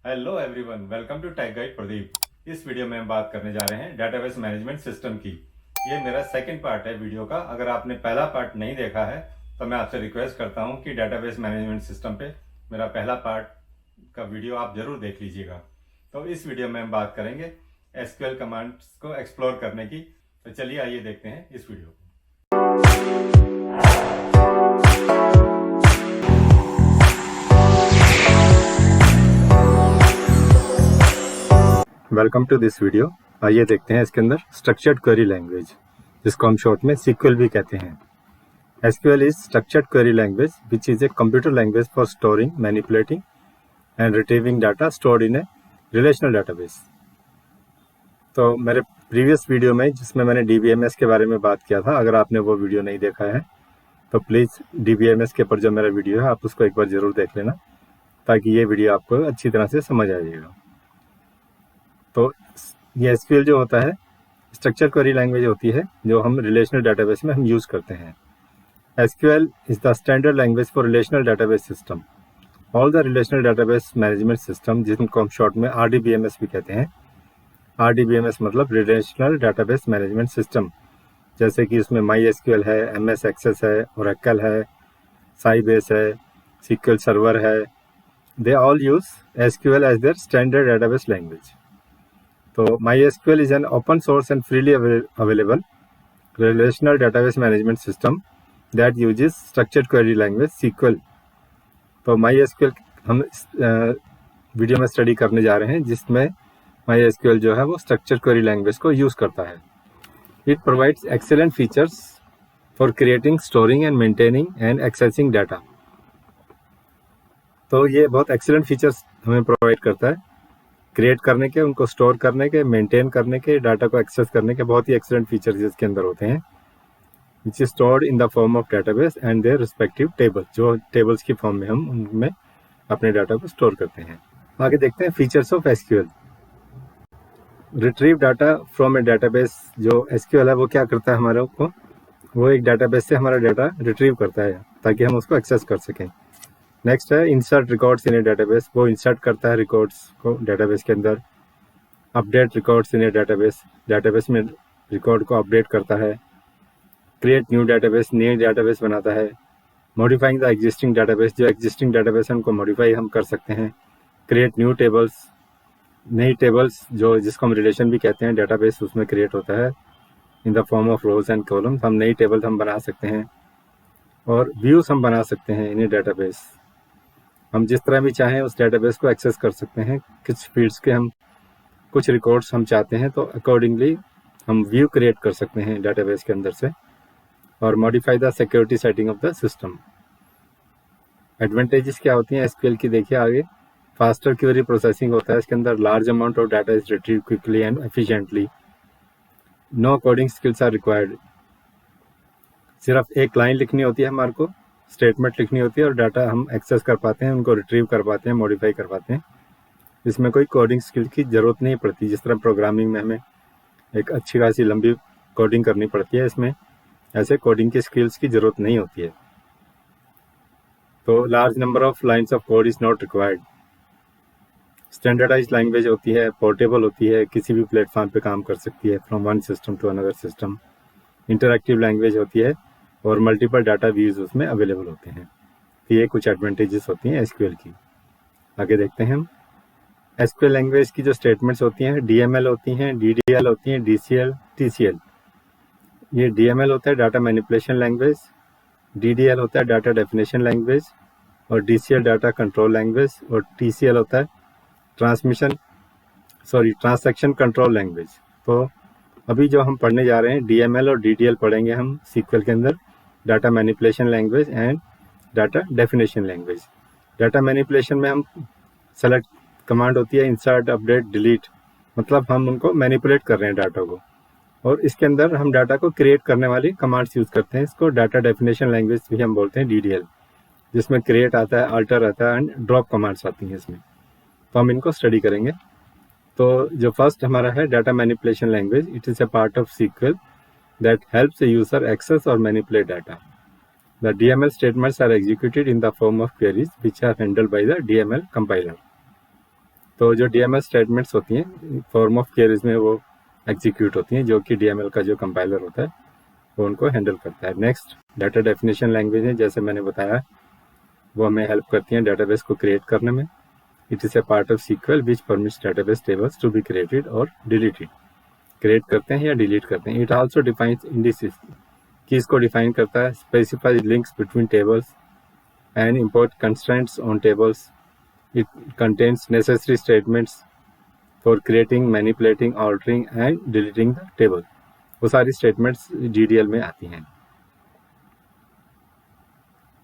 Hello everyone, welcome to tech guide Pradeep. इस video में हम बात करने जा रहे हैं डेटाबेस मैनेजमेंट सिस्टम की। ये मेरा सेकंड पार्ट है वीडियो का। अगर आपने पहला पार्ट नहीं देखा है तो मैं आपसे रिक्वेस्ट करता हूं कि डेटाबेस मैनेजमेंट सिस्टम पे मेरा पहला पार्ट का वीडियो आप जरूर देख लीजिएगा। तो इस वीडियो में हम बात करेंगे एसक्यूएल कमांड्स को एक्सप्लोर करने की। तो चलिए आइए देखते हैं इस वीडियो को। Welcome to this video. आइए देखते हैं इसके अंदर स्ट्रक्चर्ड क्वेरी लैंग्वेज, जिसको हम शॉर्ट में सीक्वल भी कहते हैं। SQL is structured query language which is a computer language for storing, manipulating and retrieving data stored in A relational database. तो मेरे प्रीवियस वीडियो में जिसमें मैंने DBMS के बारे में बात किया था, अगर आपने वो वीडियो नहीं देखा है तो प्लीज़ DBMS के ऊपर जो मेरा वीडियो है आप उसको एक बार ज़रूर देख लेना, ताकि ये वीडियो आपको अच्छी तरह से समझ आ जाएगा। तो ये SQL जो होता है स्ट्रक्चर क्वेरी लैंग्वेज होती है जो हम रिलेशनल डाटाबेस में हम यूज़ करते हैं। SQL is the standard language for relational database system. All the relational database management system, जिनको हम शॉर्ट में RDBMS भी कहते हैं। RDBMS मतलब रिलेशनल डाटाबेस मैनेजमेंट सिस्टम, जैसे कि उसमें MySQL है, MS Access है, Oracle है, Sybase है, SQL Server है। They all use SQL as their standard database language. तो MySQL is an open source and freely available relational database management system that uses structured query language SQL। तो MySQL हम इस video में study करने जा रहे हैं, जिसमें MySQL जो है वो स्ट्रक्चर्ड क्वेरी लैंग्वेज को यूज़ करता है। It provides excellent features for creating, storing and maintaining and accessing data. तो ये बहुत एक्सेलेंट फीचर्स हमें प्रोवाइड करता है क्रिएट करने के, उनको स्टोर करने के, मेंटेन करने के, डाटा को एक्सेस करने के। बहुत ही एक्सेलेंट फीचर्स इसके अंदर होते हैं, which is stored in the form of database and their respective table. जो टेबल्स की फॉर्म में हम उनमें अपने डाटा को स्टोर करते हैं। आगे देखते हैं features of SQL। Retrieve data from A database. जो SQL है वो क्या करता है हमारे को, वो एक डाटाबेस से हमारा डाटा रिट्रीव करता है ताकि हम उसको एक्सेस कर सकें। नेक्स्ट है insert records in A database. वो इंसर्ट करता है रिकॉर्ड्स को डाटाबेस के अंदर। Update records in A database, database में रिकॉर्ड को अपडेट करता है। क्रिएट न्यू डाटाबेस, नई डाटाबेस बनाता है। मॉडिफाइंग द एग्जिस्टिंग डाटाबेस, जो एग्जिस्टिंग डाटाबेस है उनको मॉडिफाई हम कर सकते हैं। क्रिएट न्यू टेबल्स, नई टेबल्स जो जिसको हम रिलेशन भी कहते हैं, डाटाबेस उसमें क्रिएट होता है in the form of rose and columns. हम नई टेबल्स हम बना सकते हैं और व्यूज हम बना सकते हैं इन ए डाटाबेस। हम जिस तरह भी चाहें उस डाटाबेस को एक्सेस कर सकते हैं। कुछ फील्ड्स के हम कुछ रिकॉर्ड्स हम चाहते हैं तो अकॉर्डिंगली हम व्यू क्रिएट कर सकते हैं डाटाबेस के अंदर से। और modify the security setting of the system. Advantages क्या होती हैं SQL की, देखिए आगे। फास्टर क्वेरी प्रोसेसिंग होता है इसके अंदर। Large amount of data is retrieve quickly and efficiently. No coding skills are required. सिर्फ एक लाइन लिखनी होती है हमारे को, स्टेटमेंट लिखनी होती है और डाटा हम एक्सेस कर पाते हैं, उनको रिट्रीव कर पाते हैं, मॉडिफाई कर पाते हैं। इसमें कोई कोडिंग स्किल की ज़रूरत नहीं पड़ती। जिस तरह प्रोग्रामिंग में हमें एक अच्छी खासी लंबी कोडिंग करनी पड़ती है, इसमें ऐसे कोडिंग की स्किल्स की ज़रूरत नहीं होती है। तो large number of lines of code is not required. Standardise language होती है, पोर्टेबल होती है, किसी भी प्लेटफॉर्म पे काम कर सकती है, from one system to another system. Interactive language होती है और मल्टीपल डाटा व्यूज उसमें अवेलेबल होते हैं। तो ये कुछ एडवांटेजेस होती हैं SQL की। आगे देखते हैं हम SQL लैंग्वेज की जो स्टेटमेंट्स होती हैं, DML होती हैं, DDL होती हैं, DCL, TCL। ये DML होता है डाटा मैनिपुलेशन लैंग्वेज, DDL होता है डाटा डेफिनेशन लैंग्वेज, और DCL डाटा कंट्रोल लैंग्वेज, और TCL होता है ट्रांसैक्शन कंट्रोल लैंग्वेज। तो अभी जो हम पढ़ने जा रहे हैं DML और DDL पढ़ेंगे हम SQL के अंदर, data manipulation language and data definition language. Data manipulation में हम सेलेक्ट कमांड होती है इंसर्ट, अपडेट, डिलीट, मतलब हम उनको मैनिपुलेट कर रहे हैं डाटा को। और इसके अंदर हम डाटा को क्रिएट करने वाली कमांड्स यूज़ करते हैं। इसको डाटा डेफिनेशन लैंग्वेज भी हम बोलते हैं, DDL, जिसमें क्रिएट आता है, अल्टर आता है एंड ड्रॉप कमांड्स आती हैं इसमें। तो हम इनको स्टडी करेंगे। तो जो फर्स्ट हमारा है data manipulation language, it is a part of SQL that helps the user access or manipulate data. The DML statements are executed in the form of queries which are handled by the DML compiler. तो जो DML statements होती हैं form of queries में वो execute होती हैं, जो कि DML का जो कंपाइलर होता है वो उनको हैंडल करता है। नेक्स्ट डाटा डेफिनेशन लैंग्वेज है, जैसे मैंने बताया वो हमें हेल्प करती हैं डेटाबेस को क्रिएट करने में। It is a part of SQL which permits database tables to be created और डिलीटेड। क्रिएट करते हैं या डिलीट करते हैं। इट आल्सो डिफाइंस इंडिसेस, कि इसको डिफाइन करता है, specify links between tables and import constraints on tables. It contains necessary statements for creating, manipulating, altering and deleting the table. वो सारी स्टेटमेंट्स DDL में आती हैं।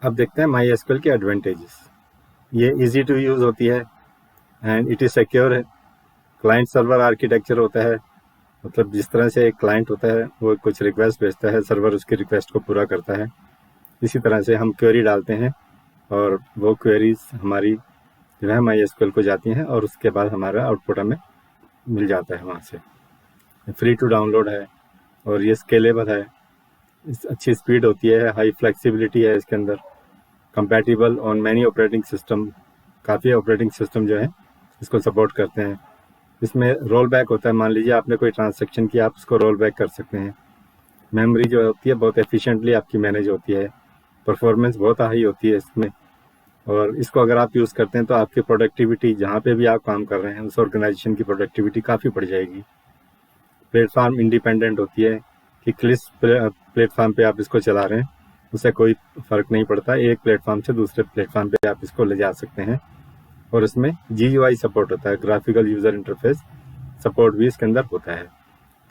अब देखते हैं MySQL के एडवांटेजेस। ये इजी टू यूज़ होती है एंड इट इज़ सिक्योर है। क्लाइंट सर्वर आर्किटेक्चर होता है, मतलब जिस तरह से एक क्लाइंट होता है वो कुछ रिक्वेस्ट भेजता है, सर्वर उसकी रिक्वेस्ट को पूरा करता है। इसी तरह से हम क्वेरी डालते हैं और वो क्वेरीज हमारी जो है MySQL को जाती हैं और उसके बाद हमारा आउटपुट हमें मिल जाता है वहाँ से। फ्री टू डाउनलोड है और ये स्केलेबल है, अच्छी स्पीड होती है, हाई फ्लेक्सिबिलिटी है इसके अंदर, compatible on many operating system. काफ़ी ऑपरेटिंग सिस्टम जो है इसको सपोर्ट करते हैं। इसमें रोल बैक होता है, मान लीजिए आपने कोई ट्रांजैक्शन किया, आप उसको रोल बैक कर सकते हैं। मेमोरी जो होती है बहुत एफिशिएंटली आपकी मैनेज होती है। परफॉर्मेंस बहुत हाई होती है इसमें, और इसको अगर आप यूज़ करते हैं तो आपकी प्रोडक्टिविटी जहाँ पे भी आप काम कर रहे हैं उस ऑर्गेनाइजेशन की प्रोडक्टिविटी काफ़ी बढ़ जाएगी। प्लेटफार्म इंडिपेंडेंट होती है कि किस प्लेटफार्म पे आप इसको चला रहे हैं उससे कोई फ़र्क नहीं पड़ता, एक प्लेटफार्म से दूसरे प्लेटफार्म पे आप इसको ले जा सकते हैं। और इसमें GUI सपोर्ट होता है, ग्राफिकल यूज़र इंटरफेस सपोर्ट भी इसके अंदर होता है।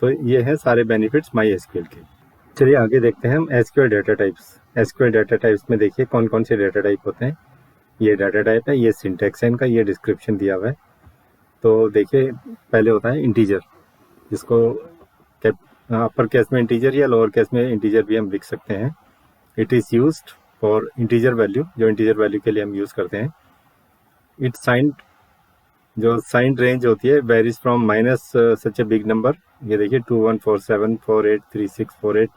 तो ये हैं सारे बेनिफिट्स MySQL के। चलिए आगे देखते हैं हम SQL data types. SQL data types में देखिए कौन कौन से डाटा टाइप होते हैं। ये डाटा टाइप है, ये सिंटैक्स है इनका, ये डिस्क्रिप्शन दिया हुआ है। तो देखिए पहले होता है इंटीजर, जिसको अपर केस में इंटीजर या लोअर केस में इंटीजर भी हम लिख सकते हैं। It is used for integer value, जो इंटीजर वैल्यू के लिए हम यूज़ करते हैं। इट साइंड, जो साइंड रेंज होती है varies from minus such a big number, ये देखिए 2147483648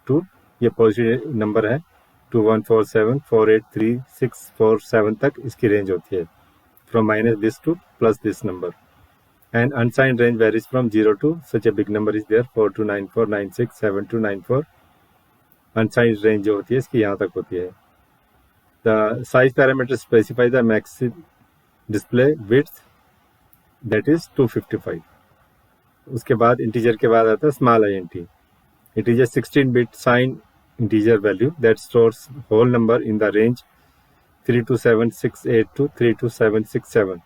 टू, ये पॉजिटिव नंबर है 2147483647 तक इसकी रेंज होती है, from minus this to plus this number. And unsigned range varies from 0 to such a big number is there 4294967294। Unsigned range जो होती है इसकी यहाँ तक होती है। The size parameter specify the maximum display width, that is 255। उसके बाद इंटीजर के बाद आता है small int। It is a 16-bit sign integer value that stores whole number in the range 327682 to 32767।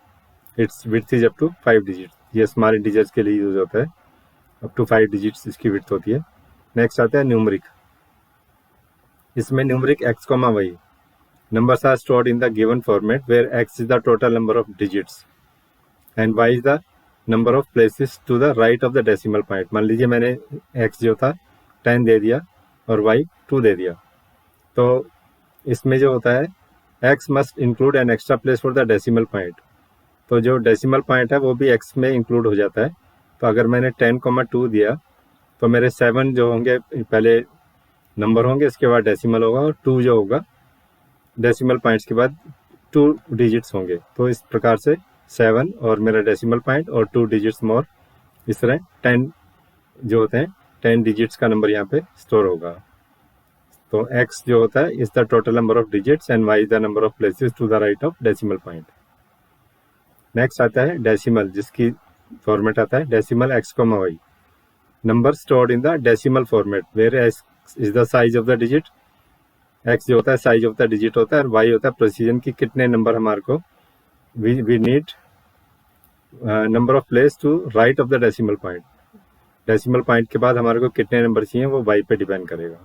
Its width is up to 5 digit. ये small integers के लिए use होता है, अप टू 5 डिजिट्स इसकी विड्थ होती है। नेक्स्ट आता है न्यूमरिक। इसमें numeric x, y numbers are stored in the given format where x is the total number of digits and y is the number of places to the right of the decimal point। मान लीजिए मैंने x जो था 10 दे दिया और y 2 दे दिया, तो इसमें जो होता है x must include an extra place for the decimal point। तो जो डेसिमल पॉइंट है वो भी x में इंक्लूड हो जाता है। तो अगर मैंने 10,2 दिया तो मेरे 7 जो होंगे पहले नंबर होंगे, इसके बाद डेसिमल होगा, और 2 जो होगा डेसिमल पॉइंट्स के बाद 2 डिजिट्स होंगे। तो इस प्रकार से 7 और मेरा डेसिमल पॉइंट और 2 डिजिट्स मोर, इस तरह 10 जो होते हैं 10 डिजिट्स का नंबर यहाँ पे स्टोर होगा। तो x जो होता है is the total number of digits and y is the number of places to the right of decimal point. Next आता है डेसिमल, जिसकी फॉर्मेट आता है decimal x, y number stored in the decimal format where x is the size of the digit. x जो होता है size of the digit होता है और y होता है प्रेसिजन की कितने नंबर हमारे को we need number of place to right of the decimal point. Decimal point के बाद हमारे को कितने नंबर चाहिए वो y पे डिपेंड करेगा।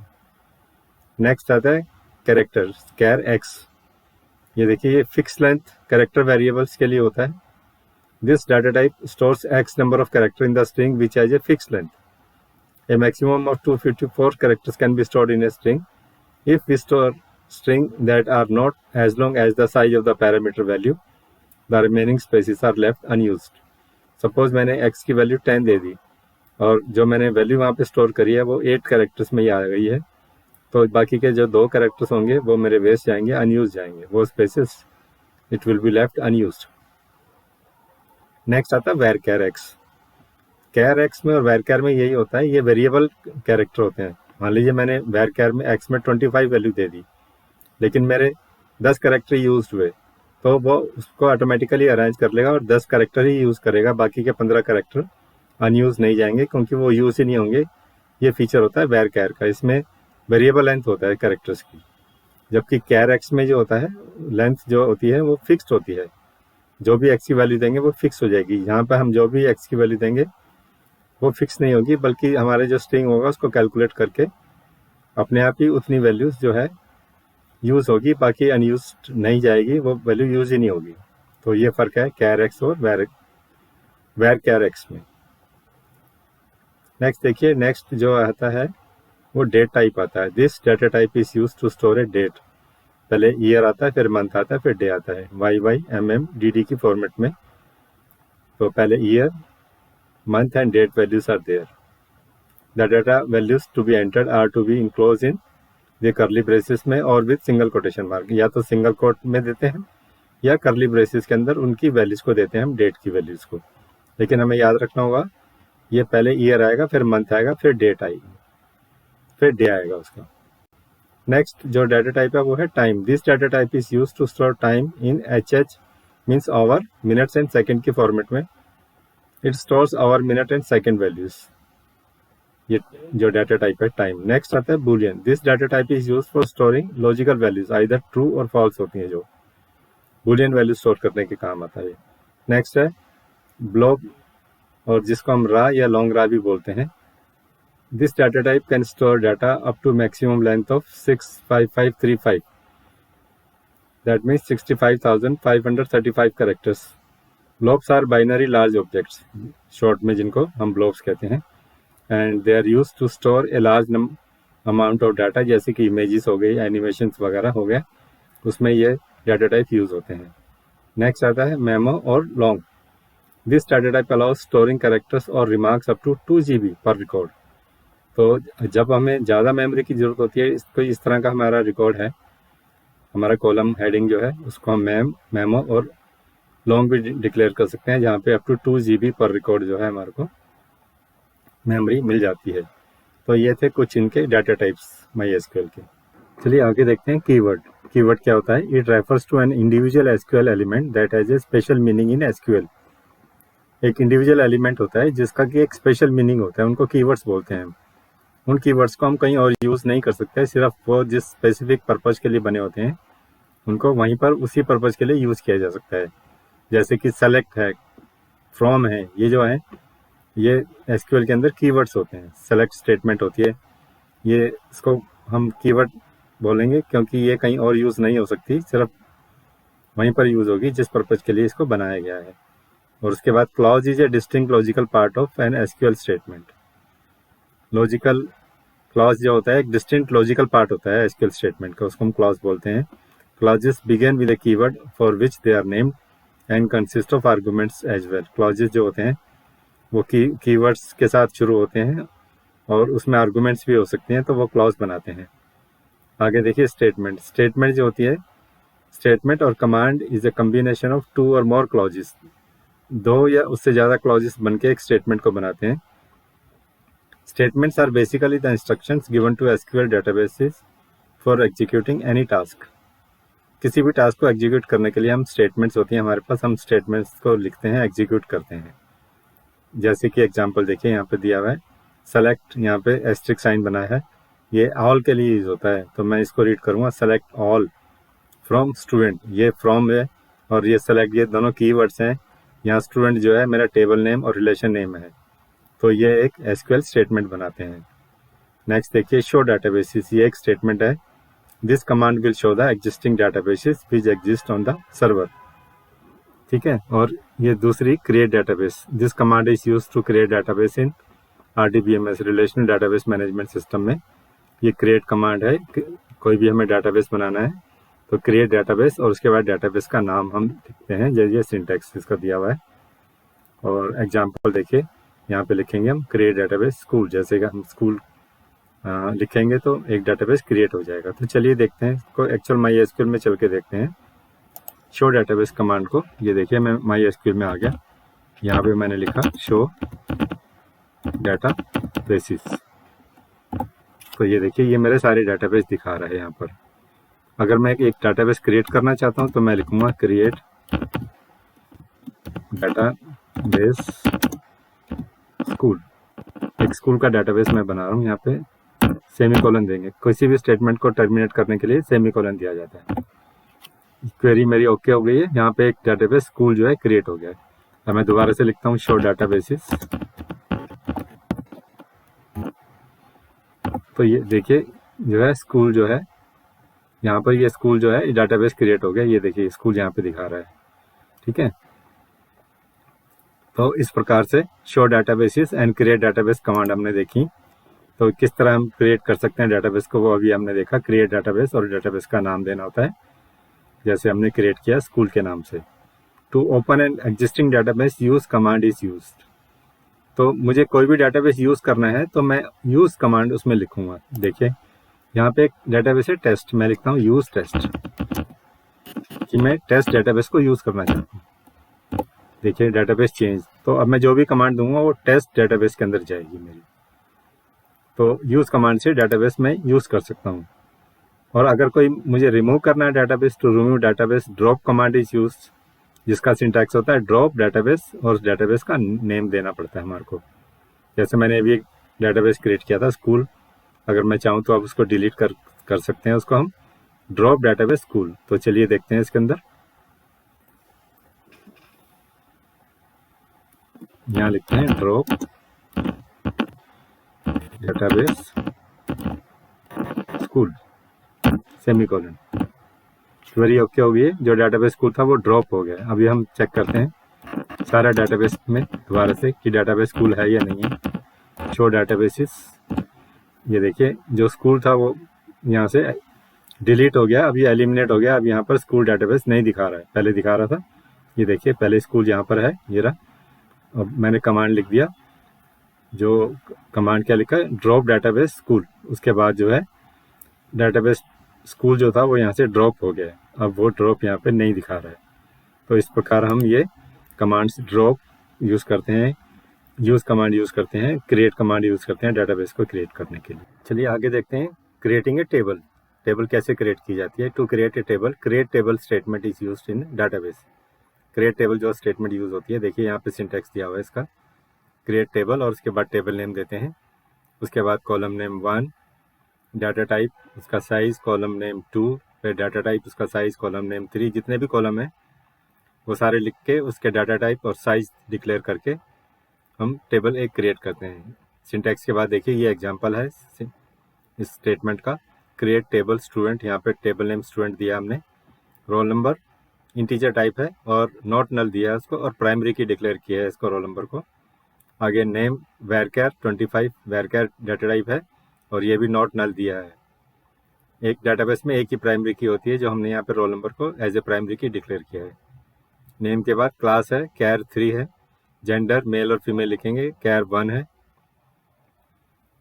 नेक्स्ट आता है कैरेक्टर, कैर x। ये देखिए ये फिक्स लेंथ कैरेक्टर वेरिएबल्स के लिए होता है। This data type stores x number of character in the string which has a fix length. A maximum of 254 characters can be stored in a string. If we store string that are not as long as the size of the parameter value, the remaining spaces are left unused. Suppose मैंने x की value 10 दे दी और जो मैंने value वहाँ पे store करी है वो 8 कैरेक्टर्स में ही आ गई है, तो बाकी के जो 2 कैरेक्टर्स होंगे वो मेरे वेस्ट जाएंगे, अनयूज जाएंगे, वो spaces it will be left unused. Next आता है वेर एक्स। कैर एक्स में और वेर कैर में यही होता है, ये वेरिएबल कैरेक्टर होते हैं। मान लीजिए मैंने वेर कैर में एक्स में 25 वैल्यू दे दी, लेकिन मेरे 10 कैरेक्टर यूज हुए, तो वो उसको ऑटोमेटिकली अरेंज कर लेगा और 10 कैरेक्टर ही यूज़ करेगा, बाकी के 15 कैरेक्टर अनयूज नहीं जाएंगे क्योंकि वो यूज़ ही नहीं होंगे। ये फीचर होता है वेर कैर का। इसमें वेरिएबल लेंथ होता है कैरेक्टर्स की, जबकि कैर एक्स में जो होता है लेंथ जो होती है वो फिक्स्ड होती है। जो भी एक्स की वैल्यू देंगे वो फिक्स हो जाएगी। यहाँ पर हम जो भी एक्स की वैल्यू देंगे वो फिक्स नहीं होगी, बल्कि हमारे जो स्ट्रिंग होगा उसको कैलकुलेट करके अपने आप ही उतनी वैल्यूज जो है यूज़ होगी, बाकी अनयूज नहीं जाएगी, वो वैल्यू यूज़ ही नहीं होगी। तो ये फ़र्क है कैर एक्स और वेर कैर एक्स में। नेक्स्ट देखिए, नेक्स्ट जो आता है वो डेट टाइप आता है। This data type is use to store a date. पहले ईयर आता है, फिर मंथ आता है, फिर डे आता है, YYMM DD की फॉर्मेट में। तो पहले year, month and date values are there. The data values to be entered are to be enclose in the curly braces में और विद सिंगल कोटेशन मार्क। या तो सिंगल कोट में देते हैं या करली ब्रेसेस के अंदर उनकी वैल्यूज को देते हैं हम, डेट की वैल्यूज को। लेकिन हमें याद रखना होगा, ये पहले ईयर आएगा, फिर मंथ आएगा, फिर डेट आएगी, फिर डे आएगा उसका। नेक्स्ट जो डाटा टाइप है वो है time. This data type is use to store time in HH means hour, minutes and second की फॉर्मेट में। It stores hour, minute and second values. ये जो डाटा टाइप है टाइम। नेक्स्ट आता है boolean. This data type is use for storing logical values, either true और false होती हैं, जो बुलियन वैल्यू स्टोर करने के काम आता है। नेक्स्ट है ब्लॉक, और जिसको हम रा या लॉन्ग रा भी बोलते हैं। This data type can store data up to maximum length of 65535, that means 65,535 characters. Blocks are binary large objects, short में जिनको हम ब्लॉक्स कहते हैं, and they are use to store a large amount of data, जैसे कि images हो गई, animations वगैरह हो गए, उसमें ये डाटा टाइप यूज होते हैं। नेक्स्ट आता है मेमो और long. This data type allows storing characters और रिमार्क्स अप टू 2 GB पर रिकॉर्ड। तो जब हमें ज़्यादा मेमोरी की ज़रूरत होती है, इसको इस तरह का हमारा रिकॉर्ड है, हमारा कॉलम हेडिंग जो है उसको हम मेमो और लॉन्ग भी डिक्लेयर कर सकते हैं, जहाँ पे अप टू 2 GB पर रिकॉर्ड जो है हमारे को मेमोरी मिल जाती है। तो ये थे कुछ इनके डाटा टाइप्स MySQL के। चलिए आगे देखते हैं कीवर्ड। कीवर्ड क्या होता है? It refers to an individual SQL element that has a special meaning in SQL। एक इंडिविजुअल एलिमेंट होता है जिसका कि एक स्पेशल मीनिंग होता है, उनको कीवर्ड्स बोलते हैं। उन कीवर्ड्स को हम कहीं और यूज़ नहीं कर सकते, सिर्फ वो जिस स्पेसिफिक पर्पज़ के लिए बने होते हैं उनको वहीं पर उसी पर्पज़ के लिए यूज़ किया जा सकता है। जैसे कि सेलेक्ट है, फ्रॉम है, ये जो है ये SQL के अंदर कीवर्ड्स होते हैं। सेलेक्ट स्टेटमेंट होती है, ये इसको हम कीवर्ड बोलेंगे क्योंकि ये कहीं और यूज़ नहीं हो सकती, सिर्फ वहीं पर यूज़ होगी जिस पर्पज़ के लिए इसको बनाया गया है। और उसके बाद clause is a distinct logical part of an SQL statement. Logical clause जो होता है एक डिस्टिंक्ट लॉजिकल पार्ट होता है SQL स्टेटमेंट का, उसको हम क्लॉज बोलते हैं। Clauses begin with a keyword for which they are named and consist of arguments as well. Clauses जो होते हैं वो कीवर्ड्स के साथ शुरू होते हैं और उसमें आर्गूमेंट्स भी हो सकते हैं, तो वो क्लॉज बनाते हैं। आगे देखिए स्टेटमेंट। स्टेटमेंट जो होती है, स्टेटमेंट और command is a combination of 2 और मोर क्लॉजेस। 2 या उससे ज़्यादा क्लॉजेस बन के एक स्टेटमेंट को बनाते हैं। Statements are basically the instructions given to SQL databases for executing any task. किसी भी टास्क को एग्जीक्यूट करने के लिए हम स्टेटमेंट्स होती हैं हमारे पास, हम स्टेटमेंट्स को लिखते हैं, एग्जीक्यूट करते हैं। जैसे कि एग्जांपल देखिए यहाँ पे दिया हुआ है, सेलेक्ट, यहाँ पे एस्ट्रिक साइन बना है, ये ऑल के लिए यूज होता है, तो मैं इसको रीड करूँगा सेलेक्ट ऑल फ्रॉम स्टूडेंट। ये फ्रॉम है और ये सेलेक्ट, ये दोनों कीवर्ड्स हैं। यहाँ स्टूडेंट जो है मेरा टेबल नेम और रिलेशन नेम है, तो ये एक SQL स्टेटमेंट बनाते हैं। नेक्स्ट देखिए शो डाटाबेसेस, ये एक स्टेटमेंट है। This command will show the existing databases which exist on the server. ठीक है, और ये दूसरी create database. This command is use to create database in RDBMS, relational database management system में। ये क्रिएट कमांड है, कोई भी हमें डाटाबेस बनाना है तो क्रिएट डाटाबेस और उसके बाद डाटाबेस का नाम हम लिखते हैं, ये सिंटैक्स इसका दिया हुआ है। और एग्जाम्पल देखिए, यहाँ पे लिखेंगे हम क्रिएट डाटाबेस स्कूल, जैसे कि हम स्कूल लिखेंगे तो एक डाटाबेस क्रिएट हो जाएगा। तो चलिए देखते हैं इसको एक्चुअल MySQL में चल के देखते हैं शो डाटाबेस कमांड को। ये देखिए मैं MySQL में आ गया। यहाँ पे मैंने लिखा शो डाटा बेसिस। तो ये देखिए ये मेरे सारे डाटाबेस दिखा रहा है यहाँ पर। अगर मैं एक डाटाबेस क्रिएट करना चाहता हूँ तो मैं लिखूंगा क्रिएट डाटाबेस स्कूल। एक स्कूल का डाटाबेस मैं बना रहा हूँ। यहाँ पे सेमीकोलन देंगे, किसी भी स्टेटमेंट को टर्मिनेट करने के लिए सेमीकोलन दिया जाता है। क्वेरी मेरी ओके हो गई है। यहाँ पे एक डाटाबेस स्कूल जो है क्रिएट हो गया है। अब मैं दोबारा से लिखता हूँ शो डाटाबेसिस। तो ये देखिए जो है स्कूल जो है यहाँ पर, ये स्कूल जो है डाटाबेस क्रिएट हो गया। ये देखिए स्कूल यहाँ पे दिखा रहा है। ठीक है, तो इस प्रकार से show databases and create database command हमने देखी। तो किस तरह हम क्रिएट कर सकते हैं डाटाबेस को, वो अभी हमने देखा। क्रिएट डाटाबेस, और डाटाबेस का नाम देना होता है, जैसे हमने क्रिएट किया स्कूल के नाम से। To open an existing database use command is used. तो मुझे कोई भी डाटाबेस यूज करना है तो मैं यूज कमांड उसमें लिखूंगा। देखिए यहाँ पे एक डाटाबेस है टेस्ट, मैं लिखता हूँ यूज टेस्ट, कि मैं टेस्ट डाटाबेस को यूज करना चाहता हूँ। देखिए डाटाबेस चेंज, तो अब मैं जो भी कमांड दूंगा वो टेस्ट डाटाबेस के अंदर जाएगी मेरी। तो यूज कमांड से डाटाबेस में यूज कर सकता हूँ। और अगर कोई मुझे रिमूव करना है database, to remove database drop command is use, जिसका सिंटैक्स होता है ड्रॉप डाटाबेस, और उस डाटाबेस का नेम देना पड़ता है हमारे को। जैसे मैंने अभी एक डाटाबेस क्रिएट किया था स्कूल, अगर मैं चाहूँ तो आप उसको डिलीट कर सकते हैं, उसको हम ड्रॉप डाटाबेस स्कूल। तो चलिए देखते हैं इसके अंदर। यहाँ लिखते हैं drop database school semicolon. Query okay हो गई है, जो डाटाबेस स्कूल था वो ड्रॉप हो गया। अभी हम चेक करते हैं सारा डाटाबेस में दोबारा से कि डाटाबेस स्कूल है या नहीं है। शो डाटाबेसिस, ये देखिए जो स्कूल था वो यहाँ से डिलीट हो गया, अभी एलिमिनेट हो गया। अब यहाँ पर स्कूल डाटाबेस नहीं दिखा रहा है, पहले दिखा रहा था। ये देखिए पहले स्कूल यहाँ पर है, ये रहा। अब मैंने कमांड लिख दिया, जो कमांड क्या लिखा है, ड्रॉप डाटाबेस स्कूल। उसके बाद जो है डाटाबेस स्कूल जो था वो यहाँ से ड्रॉप हो गया। अब वो ड्रॉप यहाँ पे नहीं दिखा रहा है। तो इस प्रकार हम ये कमांड्स ड्रॉप यूज़ करते हैं, यूज़ कमांड यूज़ करते हैं, क्रिएट कमांड यूज़ करते हैं डाटाबेस को क्रिएट करने के लिए। चलिए आगे देखते हैं क्रिएटिंग ए टेबल। टेबल कैसे क्रिएट की जाती है। To create a table, create table statement is used in database. Create table जो स्टेटमेंट यूज़ होती है, देखिए यहाँ पे सिंटैक्स दिया हुआ है इसका। क्रिएट टेबल और उसके बाद टेबल नेम देते हैं, उसके बाद कॉलम नेम 1, डाटा टाइप उसका साइज, कॉलम नेम 2, फिर डाटा टाइप उसका साइज, कॉलम नेम 3। जितने भी कॉलम है वो सारे लिख के उसके डाटा टाइप और साइज डिक्लेयर करके हम टेबल एक क्रिएट करते हैं। सिंटैक्स के बाद देखिए ये एग्जांपल है इस स्टेटमेंट का। क्रिएट टेबल स्टूडेंट, यहाँ पे टेबल नेम स्टूडेंट दिया हमने, रोल नंबर इंटीजर टाइप है और नॉट नल दिया है उसको, और प्राइमरी की डिक्लेयर किया है इसको रोल नंबर को। आगे नेम वैरकैर 25, वैरकैर डाटा टाइप है और ये भी नॉट नल दिया है। एक डाटाबेस में एक ही प्राइमरी की होती है, जो हमने यहाँ पे रोल नंबर को एज ए प्राइमरी की डिक्लेयर किया है। नेम के बाद क्लास है, कैर 3 है, जेंडर मेल और फीमेल लिखेंगे, कैर 1 है,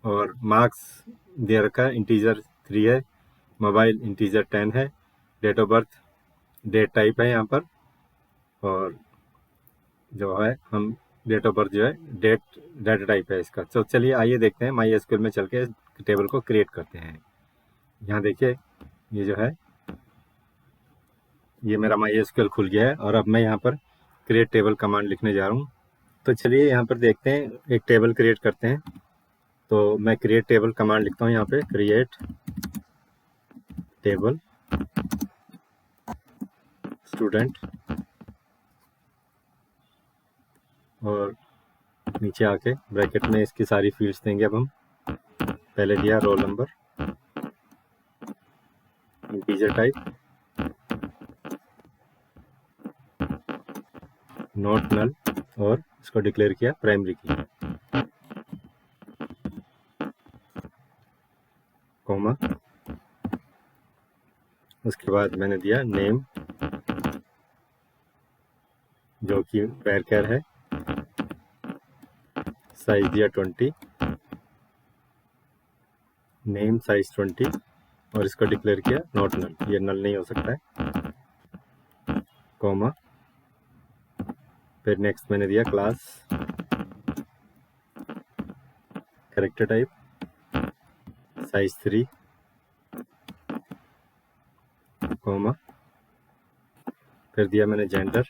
और मार्क्स दे रखा है इंटीजर 3 है, मोबाइल इंटीजर 10 है, date of birth date type है यहाँ पर, और जो है हम डेट ऑफ बर्थ जो है डेट डाटा टाइप है इसका। तो चलिए आइए देखते हैं माई एसक्यूएल में चल के टेबल को क्रिएट करते हैं। यहाँ देखिए ये जो है ये मेरा माई एसक्यूएल खुल गया है, और अब मैं यहाँ पर क्रिएट टेबल कमांड लिखने जा रहा हूँ। तो चलिए यहाँ पर देखते हैं एक टेबल क्रिएट करते हैं। तो मैं क्रिएट टेबल कमांड लिखता हूँ यहाँ पे, क्रिएट टेबल स्टूडेंट, और नीचे आके ब्रैकेट में इसकी सारी फील्ड्स देंगे। अब हम पहले दिया roll number, integer type, not null, और इसको डिक्लेयर किया प्राइमरी की, कॉमा, उसके बाद मैंने दिया नेम जो कि वैरकैर है, साइज दिया 20, नेम साइज 20, और इसको डिक्लेयर किया नॉट नल, ये नल नहीं हो सकता है, कॉमा, फिर नेक्स्ट मैंने दिया class, character type, size 3, comma, फिर दिया मैंने gender,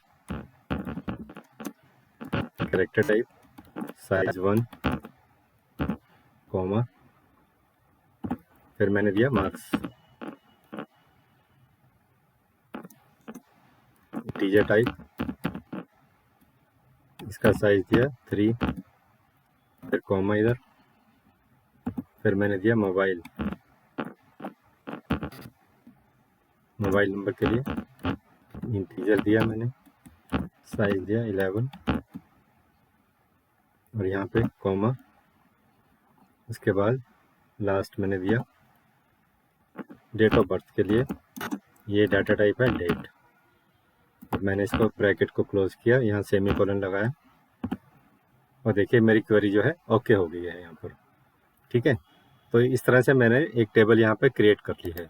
character type, size 1, comma, फिर मैंने दिया मार्क्स, इंटीजर टाइप, इसका साइज दिया 3, फिर कॉमा इधर, फिर मैंने दिया मोबाइल नंबर के लिए इंटीजर दिया मैंने, साइज दिया 11, और यहाँ पे कॉमा, उसके बाद लास्ट मैंने दिया डेट ऑफ बर्थ के लिए, ये डाटा टाइप है डेट। अब मैंने इसको ब्रैकेट को क्लोज किया, यहाँ सेमीकोलन लगाया, और देखिए मेरी क्वेरी जो है ओके हो गई है यहाँ पर। ठीक है, तो इस तरह से मैंने एक टेबल यहाँ पे क्रिएट कर ली है।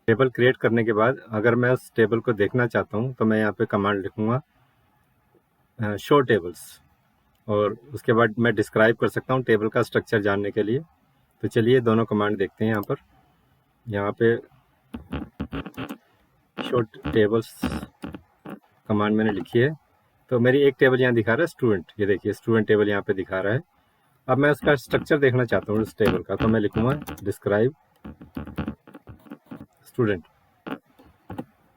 टेबल क्रिएट करने के बाद अगर मैं उस टेबल को देखना चाहता हूँ तो मैं यहाँ पे कमांड लिखूँगा शो टेबल्स, और उसके बाद मैं डिस्क्राइब कर सकता हूँ टेबल का स्ट्रक्चर जानने के लिए। तो चलिए दोनों कमांड देखते हैं। यहाँ पे शो टेबल्स कमांड मैंने लिखी है, तो मेरी एक टेबल यहाँ दिखा रहा है स्टूडेंट, ये देखिए स्टूडेंट टेबल यहाँ पे दिखा रहा है। अब मैं उसका स्ट्रक्चर देखना चाहता हूँ उस टेबल का, तो मैं लिखूँगा डिस्क्राइब स्टूडेंट।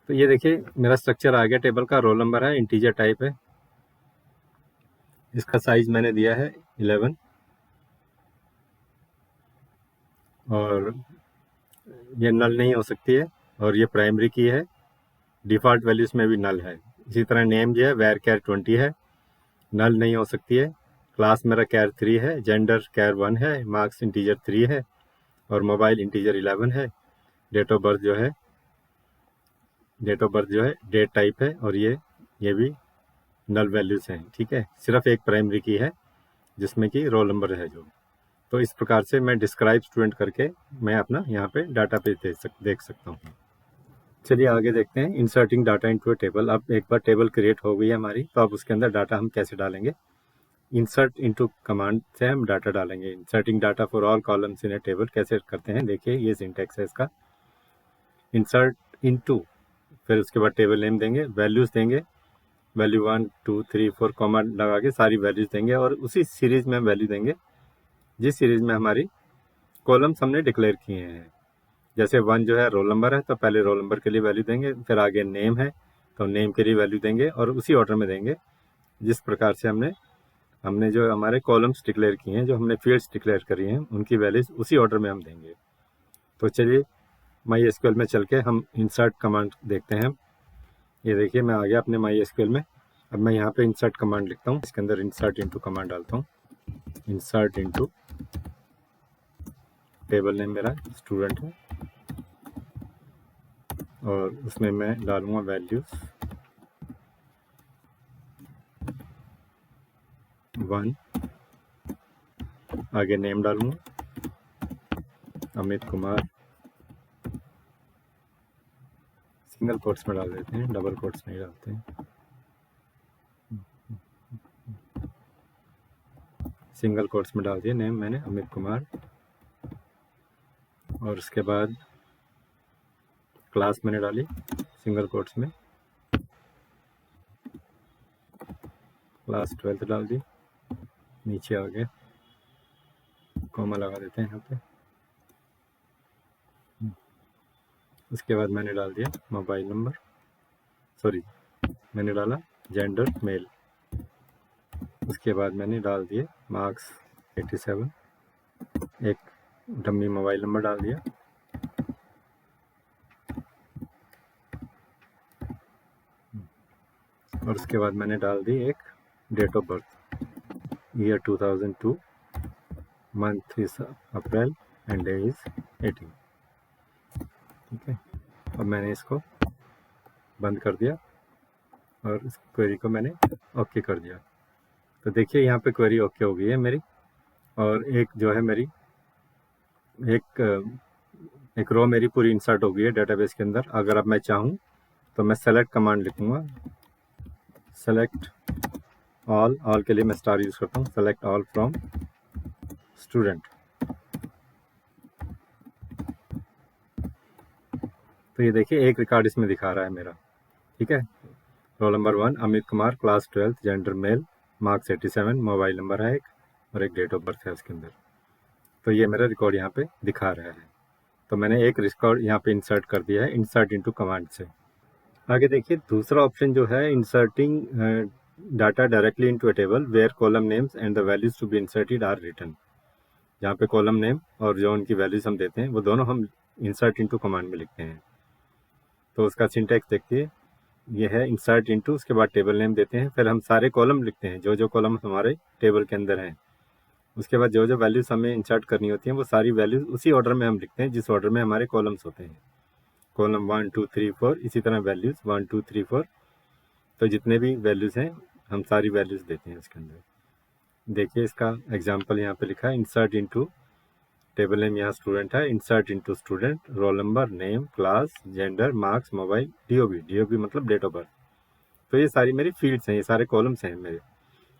तो ये देखिए मेरा स्ट्रक्चर आ गया, टेबल का रोल नंबर है, इंटीजर टाइप है, इसका साइज मैंने दिया है 11, और ये नल नहीं हो सकती है, और ये प्राइमरी की है, डिफ़ॉल्ट वैल्यूज में भी नल है। इसी तरह नेम जो है वैर कैर 20 है, नल नहीं हो सकती है। क्लास मेरा कैर 3 है, जेंडर कैर 1 है, मार्क्स इंटीजर 3 है, और मोबाइल इंटीजर 11 है। डेट ऑफ बर्थ जो है डेट टाइप है, और ये भी नल वैल्यूज हैं। ठीक है, सिर्फ एक प्राइमरी की है जिसमें कि रोल नंबर है जो। तो इस प्रकार से मैं डिस्क्राइब स्टूडेंट करके मैं अपना यहाँ पे डाटा पेज देख सकता हूँ। चलिए आगे देखते हैं, inserting data into a table. अब एक बार टेबल क्रिएट हो गई है हमारी, तो अब उसके अंदर डाटा हम कैसे डालेंगे। इंसर्ट इनटू कमांड से हम डाटा डालेंगे। Inserting data for all columns in a table कैसे करते हैं, देखिए ये सिंटैक्स है इसका। इंसर्ट इनटू, फिर उसके बाद टेबल नेम देंगे, वैल्यूज देंगे, वैल्यू 1 2 3 4 कॉमा लगा के सारी वैल्यूज देंगे, और उसी सीरीज में हम वैल्यू देंगे जिस सीरीज में हमारी कॉलम्स हमने डिक्लेयर किए हैं। जैसे 1 जो है रोल नंबर है, तो पहले रोल नंबर के लिए वैल्यू देंगे, फिर आगे नेम है तो नेम के लिए वैल्यू देंगे, और उसी ऑर्डर में देंगे जिस प्रकार से हमने जो हमारे कॉलम्स डिक्लेयर किए हैं, जो हमने फील्ड्स डिक्लेयर करी हैं, उनकी वैल्यूज उसी ऑर्डर में हम देंगे। तो चलिए माई एसक्यूएल में चल के हम इंसर्ट कमांड देखते हैं। ये देखिए मैं आ गया अपने माई एसक्यूएल में। अब मैं यहाँ पे इंसर्ट कमांड लिखता हूँ, इसके अंदर इंसर्ट इनटू कमांड डालता हूँ। इंसर्ट इनटू, टेबल नेम मेरा स्टूडेंट है, और उसमें मैं डालूंगा वैल्यूज 1, आगे नेम डालूंगा अमित कुमार, सिंगल कोट्स में डाल देते हैं, डबल कोट्स नहीं डालते हैं, सिंगल कोट्स में डाल दिया नेम मैंने अमित कुमार। और उसके बाद क्लास मैंने डाली सिंगल कोट्स में, क्लास 12th डाल दी, नीचे आ गए कॉमा लगा देते हैं यहाँ पे। उसके बाद मैंने डाल दिया मोबाइल नंबर, सॉरी मैंने डाला जेंडर मेल। उसके बाद मैंने डाल दिए मार्क्स 87, एक डमी मोबाइल नंबर डाल दिया। और उसके बाद मैंने डाल दी एक date of birth, year 2002, month is April and day is 18। ठीक है, अब मैंने इसको बंद कर दिया और इस क्वेरी को मैंने ओके कर दिया। तो देखिए यहाँ पे क्वेरी ओके हो गई है मेरी, और एक जो है मेरी एक रो मेरी पूरी इंसर्ट हो गई है डेटाबेस के अंदर। अगर अब मैं चाहूँ तो मैं सेलेक्ट कमांड लिखूँगा, सेलेक्ट ऑल के लिए मैं स्टार यूज़ करता हूँ, सेलेक्ट ऑल फ्रॉम स्टूडेंट। तो ये देखिए एक रिकॉर्ड इसमें दिखा रहा है मेरा, ठीक है। Roll number 1 Amit Kumar, class 12th, gender male, marks 87, mobile number है एक और एक डेट ऑफ बर्थ है उसके अंदर। तो ये मेरा रिकॉर्ड यहाँ पे दिखा रहा है। तो मैंने एक रिकॉर्ड यहाँ पे इंसर्ट कर दिया है इंसर्ट इनटू कमांड से। आगे देखिए दूसरा ऑप्शन जो है inserting data directly into a table where column names and the values to be inserted are written. जहाँ पे कॉलम नेम और जो उनकी वैल्यूज हम देते हैं वो दोनों हम इंसर्ट इनटू कमांड में लिखते हैं। तो उसका सिंटैक्स देखिए, ये है इंसर्ट इनटू, उसके बाद टेबल नेम देते हैं, फिर हम सारे कॉलम लिखते हैं जो जो कॉलम हमारे टेबल के अंदर हैं। उसके बाद जो जो वैल्यूज हमें इंसर्ट करनी होती हैं वो सारी वैल्यूज उसी ऑर्डर में हम लिखते हैं जिस ऑर्डर में हमारे कॉलम्स होते हैं। कॉलम 1 2 3 4, इसी तरह वैल्यूज 1 2 3 4। तो जितने भी वैल्यूज हैं हम सारी वैल्यूज देते हैं उसके अंदर। देखिए इसका एग्जाम्पल यहाँ पे लिखा है, इंसर्ट इनटू टेबल नेम, यहाँ स्टूडेंट है, insert into student, roll number, name, class, gender, marks, mobile, DOB मतलब डेट ऑफ बर्थ। तो ये सारी मेरी फील्ड्स हैं, ये सारे कॉलम्स हैं मेरे।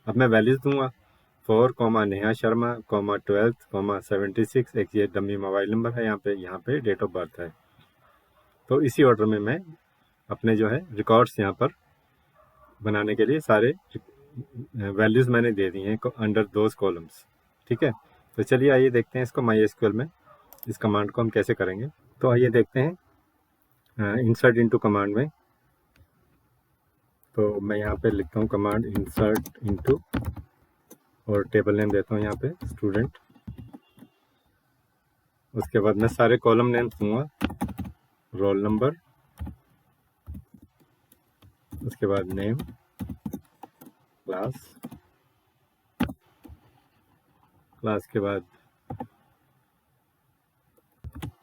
अब मैं वैल्यूज दूंगा 4 नेहा शर्मा 12th 76, एक ये डमी मोबाइल नंबर है, यहाँ पे डेट ऑफ बर्थ है। तो इसी ऑर्डर में मैं अपने जो है रिकॉर्ड्स यहाँ पर बनाने के लिए सारे वैल्यूज मैंने दे दी हैं अंडर दोज कॉलम्स, ठीक है। तो चलिए आइए देखते हैं इसको MySQL में इस कमांड को हम कैसे करेंगे। तो आइए देखते हैं इंसर्ट इनटू कमांड में। तो मैं यहाँ पे लिखता हूँ कमांड इंसर्ट इनटू और टेबल नेम देता हूँ यहाँ पे स्टूडेंट। उसके बाद मैं सारे कॉलम नेम दूंगा, रोल नंबर, उसके बाद नेम, क्लास के बाद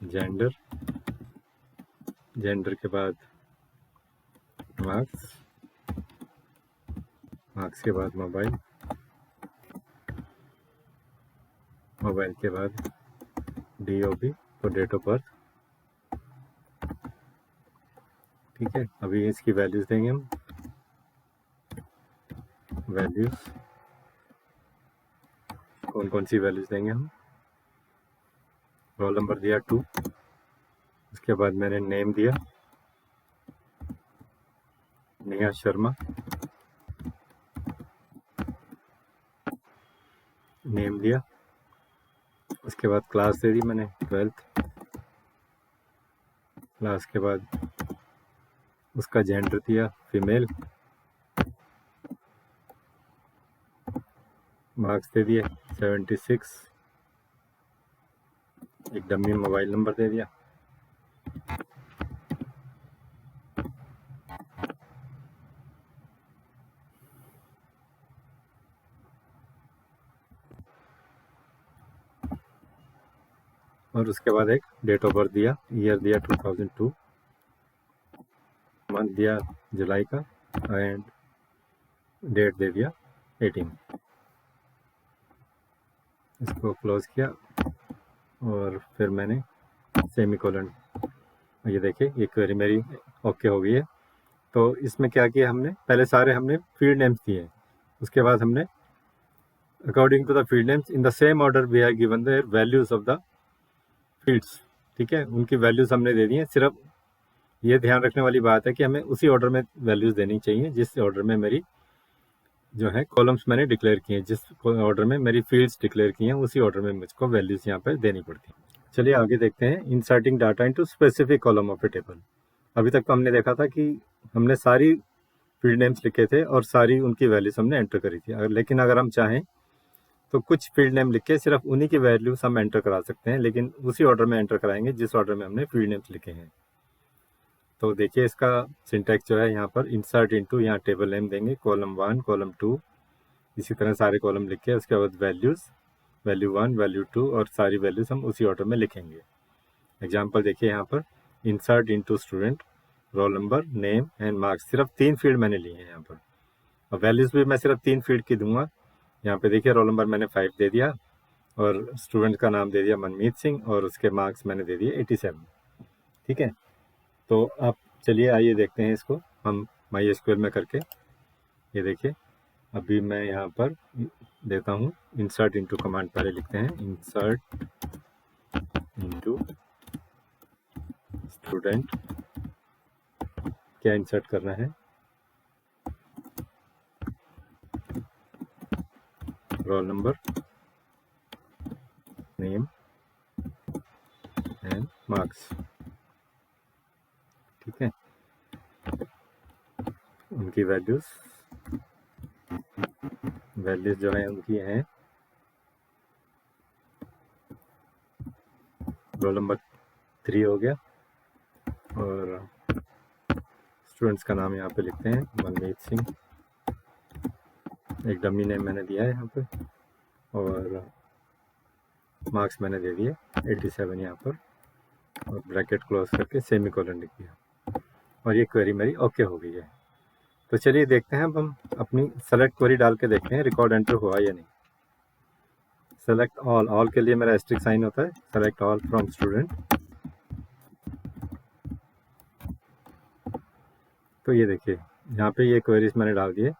जेंडर के बाद मार्क्स के बाद मोबाइल के बाद DOB और डेट ऑफ बर्थ, ठीक है। अभी इसकी वैल्यूज देंगे हम, वैल्यूज कौन कौन सी वैल्यूज देंगे हम। रोल नंबर दिया 2, उसके बाद मैंने नेम दिया नेहा शर्मा, नेम दिया। उसके बाद क्लास दे दी मैंने 12th, क्लास के बाद उसका जेंडर दिया फीमेल, मार्क्स दे दिए 76, एक डमी मोबाइल नंबर दे दिया। और उसके बाद एक डेट ऑफ बर्थ दिया, ईयर दिया 2002, मंथ दिया जुलाई का एंड डेट दे दिया 18। इसको क्लोज किया और फिर मैंने सेमीकोलन, ये देखिए ये क्वेरी मेरी ओके हो गई है। तो इसमें क्या किया हमने, पहले सारे हमने फील्ड नेम्स दिए, उसके बाद हमने according to the field names in the same order we have given the values of the fields, ठीक है। उनकी वैल्यूज हमने दे दी हैं। सिर्फ ये ध्यान रखने वाली बात है कि हमें उसी ऑर्डर में वैल्यूज देनी चाहिए जिस ऑर्डर में मेरी जो है कॉलम्स मैंने डिक्लेयर किए हैं, जिस ऑर्डर में मेरी फील्ड्स डिक्लेयर की हैं उसी ऑर्डर में मुझको वैल्यूज यहाँ पर देनी पड़ती हैं। चलिए आगे देखते हैं inserting data into specific column of A table. अभी तक तो हमने देखा था कि हमने सारी फील्ड नेम्स लिखे थे और सारी उनकी वैल्यूज हमने एंटर करी थी, लेकिन अगर हम चाहें तो कुछ फील्ड नेम लिख के सिर्फ उन्हीं की वैल्यूज हम एंटर करा सकते हैं, लेकिन उसी ऑर्डर में एंटर कराएंगे जिस ऑर्डर में हमने फील्ड नेम्स लिखे हैं। तो देखिए इसका सिंटैक्स जो है यहाँ पर इंसर्ट इनटू, यहाँ टेबल नेम देंगे कॉलम 1 कॉलम 2, इसी तरह सारे कॉलम लिख के उसके बाद वैल्यूज, वैल्यू 1 वैल्यू 2 और सारी वैल्यूज हम उसी ऑर्डर में लिखेंगे। एग्जाम्पल देखिए यहाँ पर insert into student, roll number, name and marks, सिर्फ 3 फील्ड मैंने लिए हैं यहाँ पर। और वैल्यूज भी मैं सिर्फ 3 फील्ड की दूंगा। यहाँ पे देखिए रोल नंबर मैंने 5 दे दिया और स्टूडेंट का नाम दे दिया मनमीत सिंह और उसके मार्क्स मैंने दे दिए 87, ठीक है। तो आप चलिए आइए देखते हैं इसको हम MySQL में करके। ये देखिए अभी मैं यहाँ पर देता हूँ इंसर्ट इनटू कमांड, पहले लिखते हैं इंसर्ट इनटू स्टूडेंट। क्या इंसर्ट करना है? Role number, name and marks. ठीक है, उनकी वैल्यूज जो है उनकी हैं रोल नंबर 3 हो गया, और स्टूडेंट्स का नाम यहाँ पे लिखते हैं मनमीत सिंह, एक डमी नेम मैंने दिया है यहाँ पे, और मार्क्स मैंने दे दिए 87 यहाँ पर, और ब्रैकेट क्लोज करके सेमीकोलन लिख दिया, और ये क्वेरी मेरी ओके हो गई है। तो चलिए देखते हैं, अब हम अपनी सेलेक्ट क्वेरी डाल के देखते हैं रिकॉर्ड एंटर हुआ या नहीं। सेलेक्ट ऑल के लिए मेरा एस्ट्रिक साइन होता है, सेलेक्ट ऑल फ्रॉम स्टूडेंट। तो ये देखिए यहाँ पे ये क्वेरीज मैंने डाल दिए,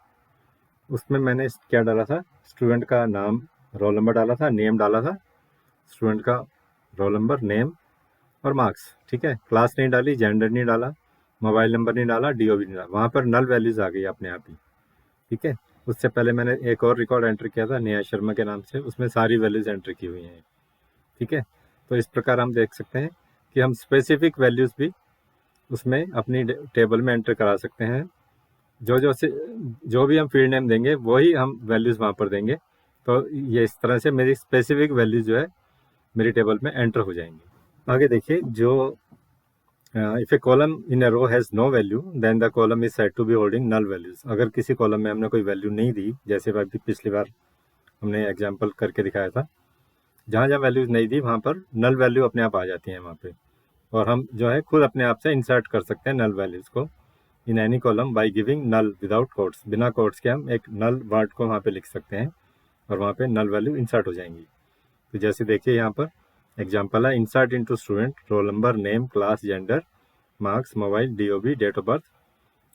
उसमें मैंने क्या डाला था, स्टूडेंट का नाम, रोल नंबर डाला था, नेम डाला था, स्टूडेंट का रोल नंबर, नेम और मार्क्स। ठीक है, क्लास नहीं डाली, जेंडर नहीं डाला, मोबाइल नंबर नहीं डाला, डीओबी नहीं डाला, वहाँ पर नल वैल्यूज आ गई अपने आप ही। ठीक है, उससे पहले मैंने एक और रिकॉर्ड एंटर किया था नेहा शर्मा के नाम से, उसमें सारी वैल्यूज एंटर की हुई हैं। ठीक है, तो इस प्रकार हम देख सकते हैं कि हम स्पेसिफिक वैल्यूज भी उसमें अपनी टेबल में एंटर करा सकते हैं। जो भी हम फील्ड नेम देंगे वही हम वैल्यूज वहाँ पर देंगे। तो ये इस तरह से मेरी स्पेसिफिक वैल्यूज जो है मेरी टेबल में एंटर हो जाएंगी। आगे देखिए, जो if a column in a row has no value then the column is said to be holding null values. अगर किसी कॉलम में हमने कोई वैल्यू नहीं दी, जैसे अभी पिछली बार हमने एग्जाम्पल करके दिखाया था, जहाँ जहाँ वैल्यूज नहीं दी वहाँ पर नल वैल्यू अपने आप आ जाती हैं वहाँ पे, और हम जो है खुद अपने आप से इंसर्ट कर सकते हैं नल वैल्यूज को in any column by giving null without quotes. बिना कोट्स के हम एक नल वर्ड को वहाँ पे लिख सकते हैं और वहाँ पे नल वैल्यू इंसर्ट हो जाएंगी। तो जैसे देखिए यहाँ पर एग्जाम्पल है, insert into student roll number, name, class, gender, marks, mobile, DOB, date of birth,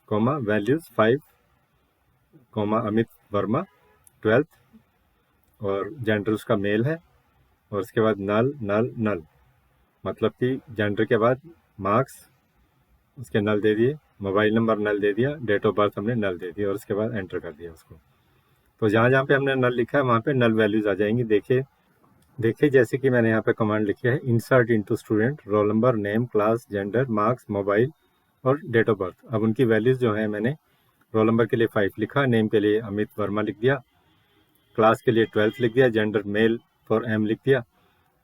comma values 5, comma Amit Verma 12th, और जेंडर उसका मेल है, और उसके बाद नल नल नल, मतलब कि जेंडर के बाद मार्क्स उसके नल दे दिए, मोबाइल नंबर नल दे दिया, डेट ऑफ बर्थ हमने नल दे दिया, और उसके बाद एंटर कर दिया उसको। तो जहाँ जहाँ पे हमने नल लिखा है वहाँ पे नल वैल्यूज आ जाएंगी। देखिए जैसे कि मैंने यहाँ पे कमांड लिखी है, insert into student roll number, name, class, gender, marks, mobile और डेट ऑफ बर्थ। अब उनकी वैल्यूज जो है, मैंने रोल नंबर के लिए 5 लिखा, नेम के लिए अमित वर्मा लिख दिया, क्लास के लिए 12th लिख दिया, जेंडर मेल फॉर एम लिख दिया,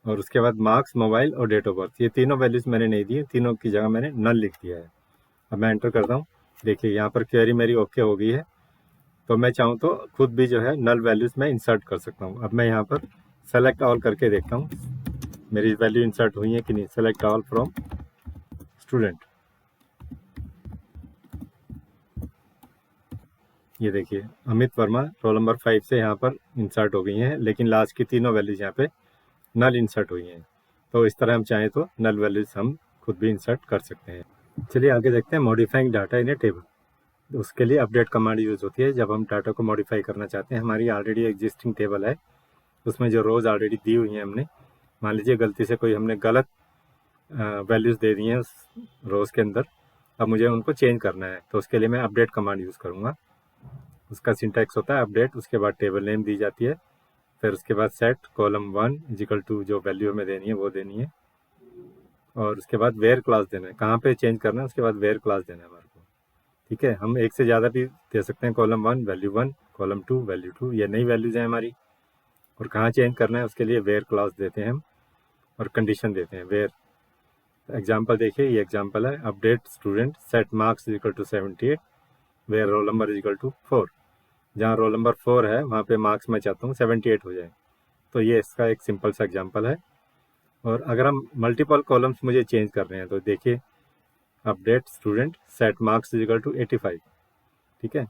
और उसके बाद मार्क्स, मोबाइल और डेट ऑफ बर्थ, ये तीनों वैल्यूज मैंने नहीं दी, तीनों की जगह मैंने नल लिख दिया है। अब मैं एंटर करता हूँ, देखिए यहाँ पर क्वेरी मेरी ओके हो गई है। तो मैं चाहूँ तो खुद भी जो है नल वैल्यूज मैं इंसर्ट कर सकता हूँ। अब मैं यहाँ पर सेलेक्ट ऑल करके देखता हूँ मेरी वैल्यू इंसर्ट हुई है कि नहीं। सेलेक्ट ऑल फ्रॉम स्टूडेंट, ये देखिए अमित वर्मा रोल नंबर 5 से यहाँ पर इंसर्ट हो गई हैं, लेकिन लास्ट की तीनों वैल्यूज यहाँ पे नल इंसर्ट हुई हैं। तो इस तरह हम चाहें तो नल वैल्यूज हम खुद भी इंसर्ट कर सकते हैं। चलिए आगे देखते हैं modifying data in A table. उसके लिए अपडेट कमांड यूज़ होती है जब हम डाटा को मॉडिफाई करना चाहते हैं। हमारी ऑलरेडी एग्जिस्टिंग टेबल है, उसमें जो रोज़ ऑलरेडी दी हुई हैं हमने, मान लीजिए गलती से कोई हमने गलत वैल्यूज़ दे दी हैं उस रोज़ के अंदर, अब मुझे उनको चेंज करना है, तो उसके लिए मैं अपडेट कमांड यूज़ करूँगा। उसका सिंटैक्स होता है अपडेट, उसके बाद टेबल नेम दी जाती है, फिर उसके बाद सेट कॉलम 1 इजिकल टू जो वैल्यू हमें देनी है वो देनी है, और उसके बाद वेयर क्लास देना है, कहाँ पे चेंज करना है उसके बाद वेयर क्लास देना है हमारे को। ठीक है, हम एक से ज़्यादा भी दे सकते हैं, कॉलम 1 वैल्यू 1, कॉलम 2 वैल्यू 2, ये नई वैल्यूज़ हैं हमारी, और कहाँ चेंज करना है उसके लिए वेयर क्लास देते हैं हम, और कंडीशन देते हैं वेयर। एग्जाम्पल देखिए, ये एग्जाम्पल है, update student set marks is equal to 78 where roll number is equal to 4। जहाँ रोल नंबर 4 है वहाँ पे मार्क्स मैं चाहता हूँ 78 हो जाए। तो ये इसका एक सिंपल सा एग्जाम्पल है। और अगर हम मल्टीपल कॉलम्स मुझे चेंज कर रहे हैं तो देखिए, update student set marks is equal to 85। ठीक है,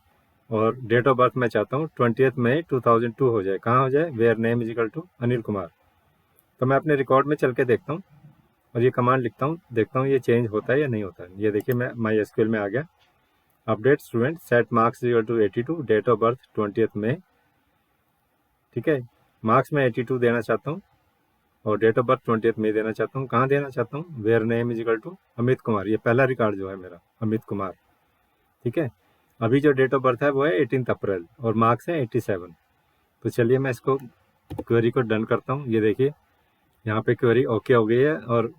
और डेट ऑफ बर्थ मैं चाहता हूँ 20 मई 2002 हो जाए, कहाँ हो जाए, where name is equal to Anil Kumar. तो मैं अपने रिकॉर्ड में चल के देखता हूँ और ये कमांड लिखता हूँ, देखता हूँ ये चेंज होता है या नहीं होता है। ये देखिए मैं माई एसक्यूएल में आ गया, update student set marks equal to 82, date of birth 20 May. ठीक है, मार्क्स में 82 देना चाहता हूँ और डेट ऑफ बर्थ 20 मई देना चाहता हूँ। कहाँ देना चाहता हूँ? Where name is equal to Amit Kumar. ये पहला रिकॉर्ड जो है मेरा, अमित कुमार। ठीक है, अभी जो डेट ऑफ बर्थ है वो है 18 अप्रैल और मार्क्स है 87। तो चलिए मैं इसको क्वेरी को डन करता हूँ। ये देखिए यहाँ पे क्वेरी ओके हो गई है और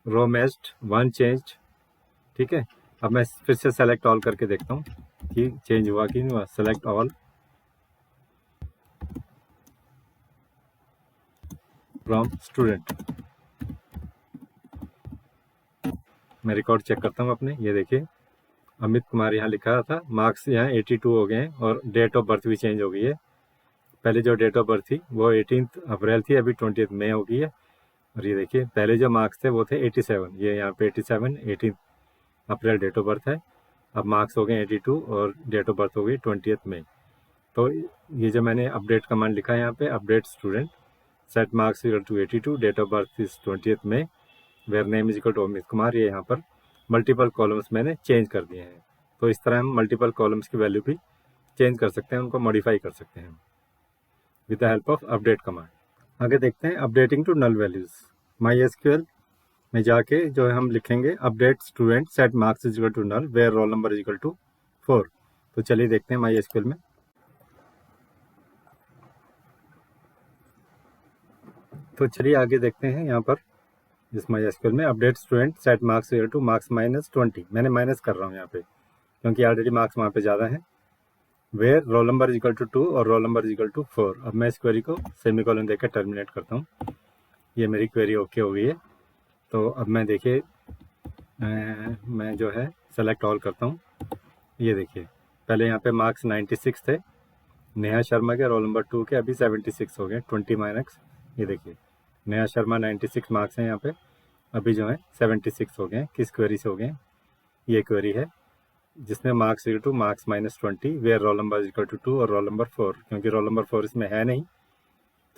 रो मैच्ड, वन चेंज्ड। ठीक है, अब मैं फिर से सेलेक्ट ऑल करके देखता हूँ कि चेंज हुआ कि नहीं हुआ। Select all from student. मैं रिकॉर्ड चेक करता हूँ अपने। ये देखिए अमित कुमार यहाँ लिखा था, मार्क्स यहाँ 82 हो गए हैं और डेट ऑफ बर्थ भी चेंज हो गई है। पहले जो डेट ऑफ बर्थ थी वो 18 अप्रैल थी, अभी 20 मई हो गई है। और ये देखिए पहले जो मार्क्स थे वो थे 87, ये यहाँ पे 87 18 अप्रैल डेट ऑफ बर्थ है। अब मार्क्स हो गए 82 और डेट ऑफ बर्थ हो गई 20 मई। तो ये जो मैंने अपडेट कमांड लिखा है यहाँ पे, update student set marks equal to 82, date of birth is 20 May, where name is equal to Amit Kumar, ये यहाँ पर मल्टीपल कॉलम्स मैंने चेंज कर दिए हैं। तो इस तरह हम मल्टीपल कॉलम्स की वैल्यू भी चेंज कर सकते हैं, उनको मॉडिफाई कर सकते हैं with the help of update command. आगे देखते हैं updating to null values. My SQL में जाके जो है हम लिखेंगे update student set marks is equal to null where roll number is equal to 4। तो चलिए देखते हैं माई एसक्यूएल में। तो चलिए आगे देखते हैं यहाँ पर इस माई एसक्यूएल में update student set marks equal to marks minus 20। मैंने माइनस कर रहा हूँ यहाँ पे क्योंकि ऑलरेडी मार्क्स वहाँ पे ज़्यादा है। Where roll number is equal to 2 और roll number is equal to 4। अब मैं इस क्वेरी को सेमीकोलन देकर टर्मिनेट करता हूँ। ये मेरी क्वेरी ओके हो गई है। तो अब मैं देखिए मैं जो है सेलेक्ट ऑल करता हूँ। ये देखिए पहले यहाँ पे मार्क्स 96 थे, नेहा शर्मा के रोल नंबर 2 के अभी 76 हो गए, 20 माइनस। ये देखिए नेहा शर्मा 96 मार्क्स हैं यहाँ पे, अभी जो है 76 हो गए। किस क्वेरी से हो गए? ये क्वेरी है जिसमें marks equal to marks minus 20 where roll number equal to 2 और रोल नंबर 4। क्योंकि रोल नंबर 4 इसमें है नहीं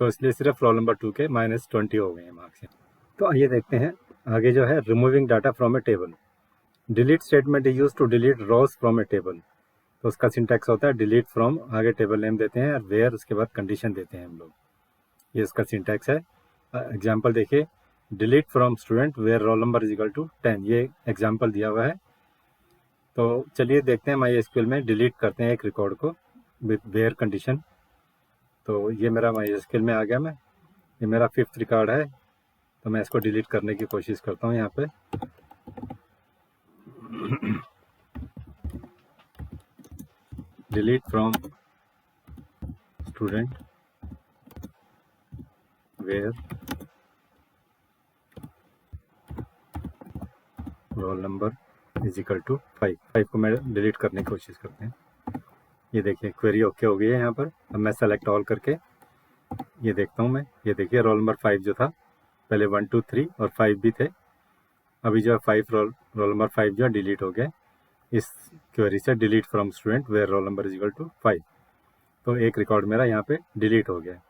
तो इसलिए सिर्फ रोल नंबर 2 के माइनस 20 हो गए हैं मार्क्स। तो आइए देखते हैं आगे जो है removing data from a table. Delete statement is use to delete rows from a table. तो उसका सिंटैक्स होता है डिलीट फ्रॉम, आगे टेबल नेम देते हैं और वेयर, उसके बाद कंडीशन देते हैं हम लोग। ये इसका सिंटैक्स है। एग्जाम्पल देखिए, delete from student where roll number is equal to 10, ये एग्जाम्पल दिया हुआ है। तो चलिए देखते हैं माई एसक्यूएल में डिलीट करते हैं एक रिकॉर्ड को विद वेयर कंडीशन। तो ये मेरा माई एसक्यूएल में आ गया। मैं ये मेरा 5th रिकॉर्ड है, तो मैं इसको डिलीट करने की कोशिश करता हूँ यहाँ पे। Delete from student where roll number is equal to 5 को मैं डिलीट करने की कोशिश करते हैं। ये देखिए क्वेरी ओके हो गई है यहाँ पर। अब मैं सेलेक्ट ऑल करके ये देखता हूँ मैं। ये देखिए रोल नंबर 5 जो था, पहले 1 2 3 और 5 भी थे, अभी जो है 5 रोल नंबर 5 जो है डिलीट हो गया इस क्वेरी से, delete from student where roll number is equal to 5। तो एक रिकॉर्ड मेरा यहाँ पे डिलीट हो गया।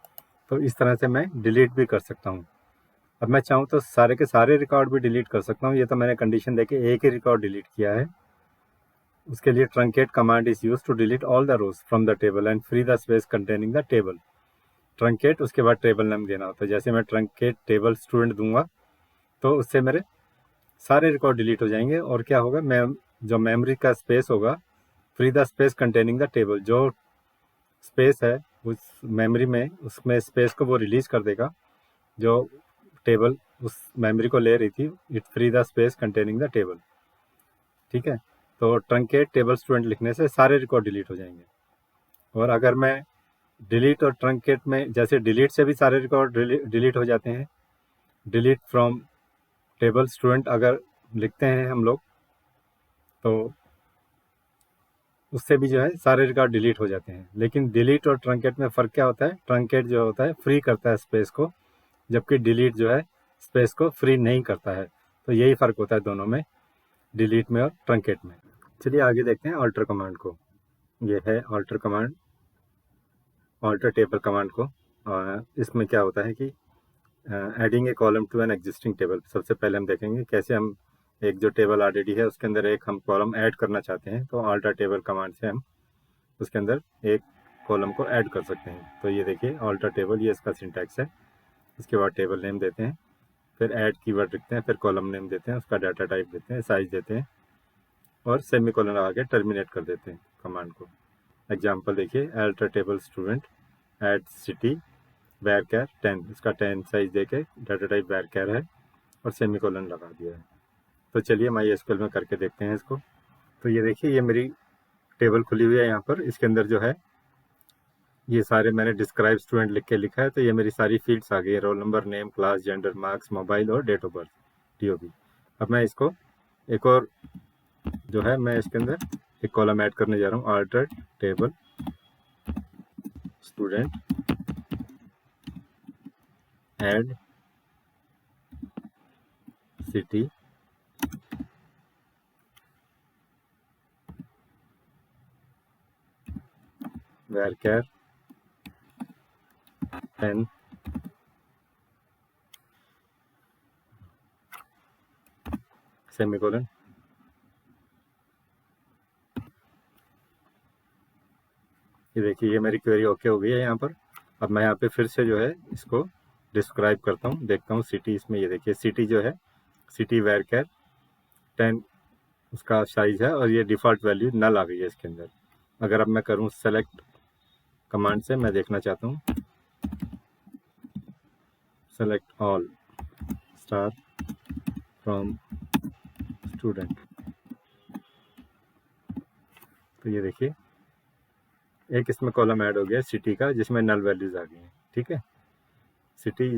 तो इस तरह से मैं डिलीट भी कर सकता हूँ। अब मैं चाहूँ तो सारे के सारे रिकॉर्ड भी डिलीट कर सकता हूँ। ये तो मैंने कंडीशन देके एक ही रिकॉर्ड डिलीट किया है। उसके लिए truncate command is use to delete all the rows from the table and free the space containing the table. Truncate, उसके बाद टेबल नेम देना होता है। जैसे मैं ट्रंकेट टेबल स्टूडेंट दूंगा तो उससे मेरे सारे रिकॉर्ड डिलीट हो जाएंगे। और क्या होगा, मैं जो मेमोरी का स्पेस होगा, free the space containing the table, जो स्पेस है उस मेमोरी में, उसमें स्पेस को वो रिलीज कर देगा जो टेबल उस मेमोरी को ले रही थी। It free the space containing the table. ठीक है, तो ट्रंकेट टेबल स्टूडेंट लिखने से सारे रिकॉर्ड डिलीट हो जाएंगे। और अगर मैं डिलीट और ट्रंकेट में, जैसे डिलीट से भी सारे रिकॉर्ड डिलीट हो जाते हैं, डिलीट फ्रॉम टेबल स्टूडेंट अगर लिखते हैं हम लोग तो उससे भी जो है सारे रिकॉर्ड डिलीट हो जाते हैं। लेकिन डिलीट और ट्रंकेट में फ़र्क क्या होता है? ट्रंकेट जो होता है फ्री करता है स्पेस को, जबकि डिलीट जो है स्पेस को फ्री नहीं करता है। तो यही फ़र्क होता है दोनों में, डिलीट में और ट्रंकेट में। चलिए आगे देखते हैं ऑल्टर कमांड को। ये है alter command, alter table command को। इसमें क्या होता है कि adding a column to an existing table. सबसे पहले हम देखेंगे कैसे हम एक जो टेबल ऑलरेडी है उसके अंदर एक हम कॉलम ऐड करना चाहते हैं, तो अल्टर टेबल कमांड से हम उसके अंदर एक कॉलम को ऐड कर सकते हैं। तो ये देखिए अल्टर टेबल, ये इसका सिंटैक्स है। इसके बाद टेबल नेम देते हैं, फिर ऐड कीवर्ड लिखते हैं, फिर कॉलम नेम देते हैं, उसका डाटा टाइप देते हैं, साइज देते हैं और सेमी कॉलन लगा के टर्मिनेट कर देते हैं कमांड को। एग्जाम्पल देखिए, alter table student add city varchar 10, इसका 10 साइज देके डाटा टाइप वैरकैर है और सेमी कॉलन लगा दिया है। तो चलिए MySQL में करके देखते हैं इसको। तो ये देखिए, ये मेरी टेबल खुली हुई है यहाँ पर। इसके अंदर जो है ये सारे मैंने डिस्क्राइब स्टूडेंट लिख के लिखा है, तो ये मेरी सारी फील्ड्स आ गई है, role number, name, class, gender, marks, mobile और डेट ऑफ बर्थ, DOB। अब मैं इसको एक और जो है मैं इसके अंदर एक कॉलम ऐड करने जा रहा हूँ, alter table student add city varchar 10 semicolon. ये देखिए, ये मेरी क्वेरी ओके हो गई है यहाँ पर। अब मैं यहाँ पे फिर से जो है इसको डिस्क्राइब करता हूँ, देखता हूँ सिटी। इसमें ये देखिए सिटी जो है, सिटी वैरकैर 10 उसका साइज है और ये डिफ़ॉल्ट वैल्यू नल आ गई है इसके अंदर। अगर अब मैं करूँ सेलेक्ट कमांड से, मैं देखना चाहता हूँ select all star from student, तो ये देखिए एक इसमें कॉलम ऐड हो गया सिटी का, जिसमें नल वैल्यूज आ गई हैं। ठीक है, सिटी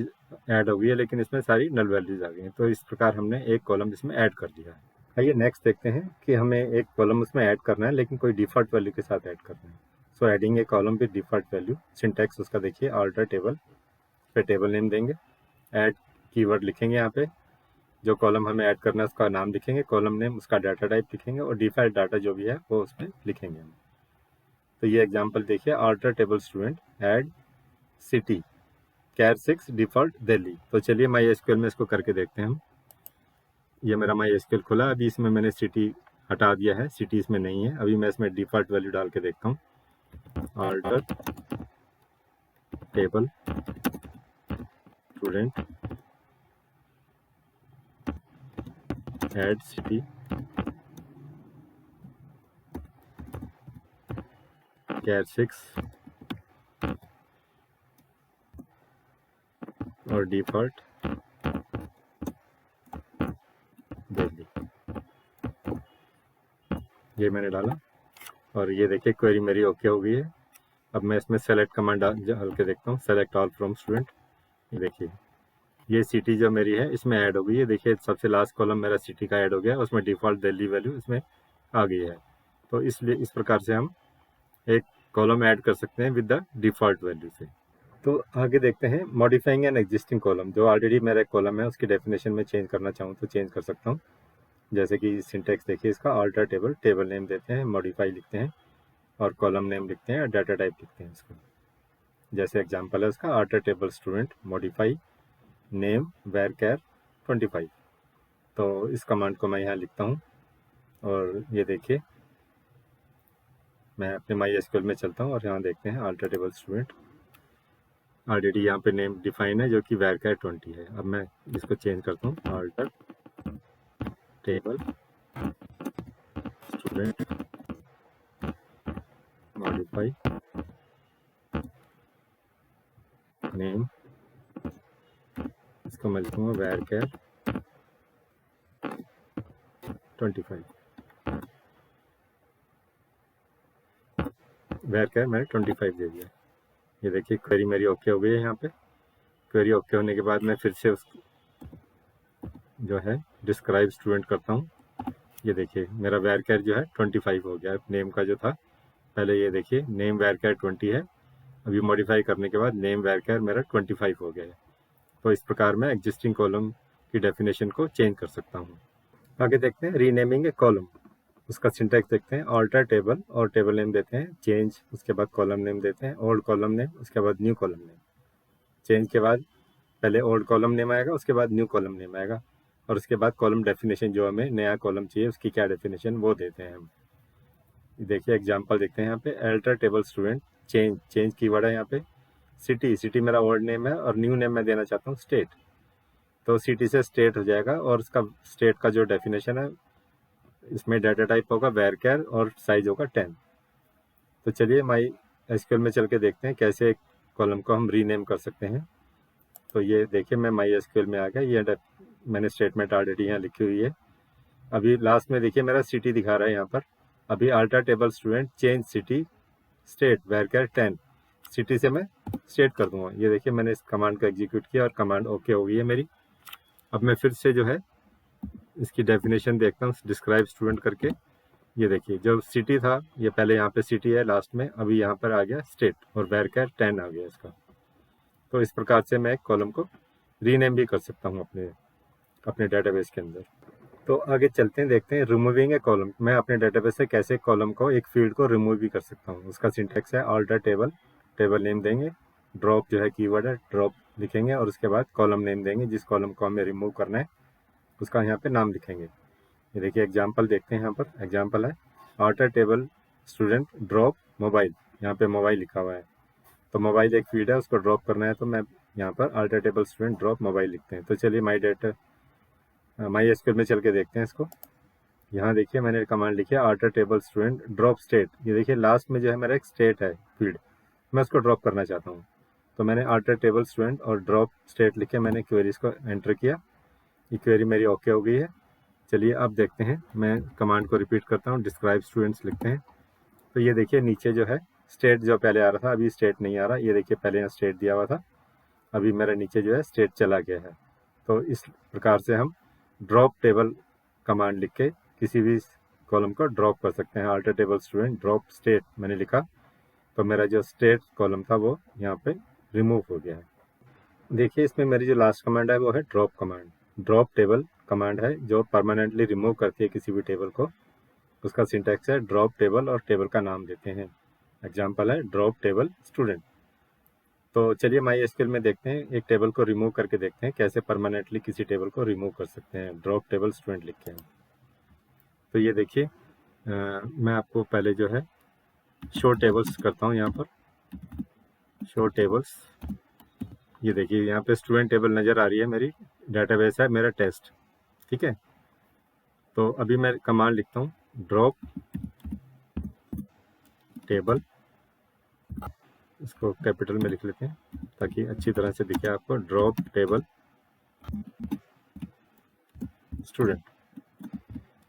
ऐड हो गई है लेकिन इसमें सारी नल वैल्यूज आ गई हैं। तो इस प्रकार हमने एक कॉलम इसमें ऐड कर दिया है। आइए नेक्स्ट देखते हैं कि हमें एक कॉलम उसमें ऐड करना है लेकिन कोई डिफ़ॉल्ट वैल्यू के साथ ऐड करना है। So adding a column with default value, syntax उसका देखिए, अल्टर टेबल, फिर टेबल नेम देंगे, ऐड कीवर्ड लिखेंगे, यहाँ पे जो कॉलम हमें ऐड करना है उसका नाम लिखेंगे, कॉलम नेम, उसका डाटा टाइप लिखेंगे और डिफ़ॉल्ट डाटा जो भी है वो उसमें लिखेंगे हम। तो ये एग्जांपल देखिए, alter table student add city char 6 default Delhi. तो चलिए MySQL में इसको करके देखते हैं हम। ये मेरा MySQL खुला, अभी इसमें मैंने सिटी हटा दिया है, सिटी इसमें नहीं है। अभी मैं इसमें डिफ़ॉल्ट वैल्यू डाल के देखता हूँ, alter table student add city char 6 और डिफ़ॉल्ट दिल्ली, ये मैंने डाला और ये देखिए क्वेरी मेरी ओके हो गई है। अब मैं इसमें सेलेक्ट कमांड डाल के देखता हूँ, सेलेक्ट ऑल फ्रॉम स्टूडेंट। ये देखिए ये सिटी जो मेरी है इसमें ऐड हो गई है। देखिए सबसे लास्ट कॉलम मेरा सिटी का ऐड हो गया, उसमें डिफ़ॉल्ट दिल्ली वैल्यू इसमें आ गई है। तो इसलिए इस प्रकार से हम एक कॉलम ऐड कर सकते हैं विद द डिफ़ॉल्ट वैल्यू से। तो आगे देखते हैं मॉडिफाइंग एन एग्जिस्टिंग कॉलम। जो ऑलरेडी मेरा एक कॉलम है उसकी डेफिनेशन में चेंज करना चाहूँ तो चेंज कर सकता हूँ। जैसे कि सिंटेक्स देखिए इसका, अल्टर टेबल, टेबल नेम देते हैं, मॉडिफाई लिखते हैं और कॉलम नेम लिखते हैं और डाटा टाइप लिखते हैं इसको। जैसे एग्जांपल है उसका, alter table student modify name varchar 25। तो इस कमांड को मैं यहाँ लिखता हूँ और ये देखिए मैं अपने MySQL में चलता हूँ और यहाँ देखते हैं अल्टर टेबल स्टूडेंट, ऑलरेडी यहाँ पे नेम डिफाइन है जो कि वैरकैर 20 है। अब मैं इसको चेंज करता हूँ, alter table student modify name, इसको मैं लिखूँगा वैरकैर 25। वैरकैर मैंने 25 दे दिया। ये देखिए क्वेरी मेरी ओके हो गई है। यहाँ पे क्वेरी ओके होने के बाद मैं फिर से उस जो है डिस्क्राइब स्टूडेंट करता हूँ। ये देखिए मेरा वैरकैर जो है 25 हो गया है। नेम का जो था पहले, ये देखिए नेम वैरकैर 20 है, अभी मॉडिफाई करने के बाद नेम वैरकैर मेरा 25 हो गया है। तो इस प्रकार मैं एग्जिस्टिंग कॉलम की डेफिनेशन को चेंज कर सकता हूँ। आगे देखते हैं रीनेमिंग ए कॉलम। उसका सिंटैक्स देखते हैं, अल्टर टेबल और टेबल नेम देते हैं, चेंज, उसके बाद कॉलम नेम देते हैं, ओल्ड कॉलम नेम, उसके बाद न्यू कॉलम नेम। चेंज के बाद पहले ओल्ड कॉलम नेम आएगा, उसके बाद न्यू कॉलम नेम आएगा और उसके बाद कॉलम डेफिनेशन, जो हमें नया कॉलम चाहिए उसकी क्या डेफिनेशन, वो देते हैं हम। देखिए एग्जांपल देखते हैं यहाँ पे, alter table student, change keyword है यहाँ पे। सिटी मेरा ओल्ड नेम है और न्यू नेम मैं देना चाहता हूँ स्टेट, तो सिटी से स्टेट हो जाएगा। और उसका स्टेट का जो डेफिनेशन है, इसमें डाटा टाइप होगा वेरचर और साइज होगा 10। तो चलिए माई एसक्यूएल में चल के देखते हैं कैसे कॉलम को हम रीनेम कर सकते हैं। तो ये देखिए मैं माई एसक्यूएल में आ गया, ये मैंने स्टेटमेंट ऑलरेडी यहाँ लिखी हुई है। अभी लास्ट में देखिए मेरा सिटी दिखा रहा है यहाँ पर। अभी alter table student change city state varchar 10, city से मैं स्टेट कर दूंगा। ये देखिए मैंने इस कमांड को एग्जीक्यूट किया और कमांड ओके हो गई है मेरी। अब मैं फिर से जो है इसकी डेफिनेशन देखता हूँ डिस्क्राइब स्टूडेंट करके। ये देखिए जो सिटी था, ये पहले यहाँ पे सिटी है लास्ट में, अभी यहाँ पर आ गया स्टेट और वेरचर 10 आ गया इसका। तो इस प्रकार से मैं एक कॉलम को रीनेम भी कर सकता हूँ अपने डेटाबेस के अंदर। तो आगे चलते हैं, देखते हैं रिमूविंग ए कॉलम। मैं अपने डेटाबेस से कैसे कॉलम को, एक फील्ड को रिमूव भी कर सकता हूँ। उसका सिंटैक्स है अल्टर टेबल, टेबल नेम देंगे, ड्रॉप जो है कीवर्ड है, ड्रॉप लिखेंगे और उसके बाद कॉलम नेम देंगे, जिस कॉलम को हमें रिमूव करना है उसका यहाँ पे नाम लिखेंगे। ये देखिए एग्जाम्पल देखते हैं, यहाँ पर एग्जाम्पल है alter table student drop mobile, यहाँ पे मोबाइल लिखा हुआ है। तो मोबाइल एक फील्ड है, उसको ड्रॉप करना है, तो मैं यहाँ पर alter table student drop mobile लिखते हैं। तो चलिए माई एसक्यूएल में चल के देखते हैं इसको। यहाँ देखिए मैंने कमांड लिखी है alter table student drop state. ये देखिए लास्ट में जो है मेरा एक स्टेट है फील्ड, मैं उसको ड्रॉप करना चाहता हूँ। तो मैंने अल्टर टेबल स्टूडेंट और ड्रॉप स्टेट लिख के मैंने क्वेरीज को एंटर किया। ये क्वेरी मेरी ओके हो गई है। चलिए अब देखते हैं, मैं कमांड को रिपीट करता हूँ, डिस्क्राइब स्टूडेंट्स लिखते हैं। तो ये देखिए नीचे जो है स्टेट जो पहले आ रहा था, अभी स्टेट नहीं आ रहा। ये देखिए पहले यहाँ स्टेट दिया हुआ था, अभी मेरा नीचे जो है स्टेट चला गया है। तो इस प्रकार से हम ड्रॉप टेबल कमांड लिख के किसी भी कॉलम को ड्रॉप कर सकते हैं। Alter table student drop state मैंने लिखा, तो मेरा जो स्टेट कॉलम था वो यहाँ पे रिमूव हो गया है। देखिए इसमें मेरी जो लास्ट कमांड है वो है drop command. Drop table command है जो परमानेंटली रिमूव करती है किसी भी टेबल को। उसका सिंटैक्स है ड्रॉप टेबल और टेबल का नाम देते हैं। एग्जाम्पल है ड्रॉप टेबल स्टूडेंट। तो चलिए माई एसक्यूएल में देखते हैं, एक टेबल को रिमूव करके देखते हैं कैसे परमानेंटली किसी टेबल को रिमूव कर सकते हैं ड्रॉप टेबल स्टूडेंट लिख के। तो ये देखिए मैं आपको पहले जो है शो टेबल्स करता हूँ यहाँ पर, शो टेबल्स। ये देखिए यहाँ पे स्टूडेंट टेबल नज़र आ रही है, मेरी डेटाबेस है मेरा टेस्ट, ठीक है। तो अभी मैं कमांड लिखता हूँ ड्रॉप टेबल, इसको कैपिटल में लिख लेते हैं ताकि अच्छी तरह से दिखे आपको, ड्रॉप टेबल स्टूडेंट।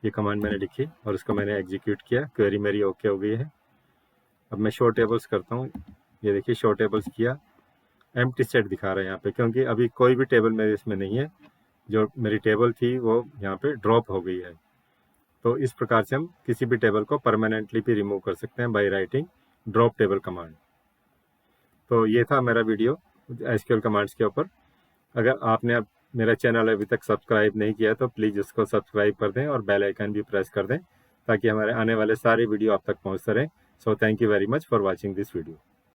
ये कमांड मैंने लिखी और इसको मैंने एग्जीक्यूट किया, क्वेरी मेरी ओके हो गई है। अब मैं शो टेबल्स करता हूँ। ये देखिए शो टेबल्स किया, एम्प्टी सेट दिखा रहा है यहाँ पे, क्योंकि अभी कोई भी टेबल मेरे इसमें नहीं है। जो मेरी टेबल थी वो यहाँ पे ड्रॉप हो गई है। तो इस प्रकार से हम किसी भी टेबल को परमानेंटली भी रिमूव कर सकते हैं by writing drop table command. तो ये था मेरा वीडियो एसक्यूएल कमांड्स के ऊपर। अगर आपने अब मेरा चैनल अभी तक सब्सक्राइब नहीं किया तो प्लीज़ उसको सब्सक्राइब कर दें और बेल आइकन भी प्रेस कर दें ताकि हमारे आने वाले सारे वीडियो आप तक पहुंचते रहें। So thank you very much for watching this video.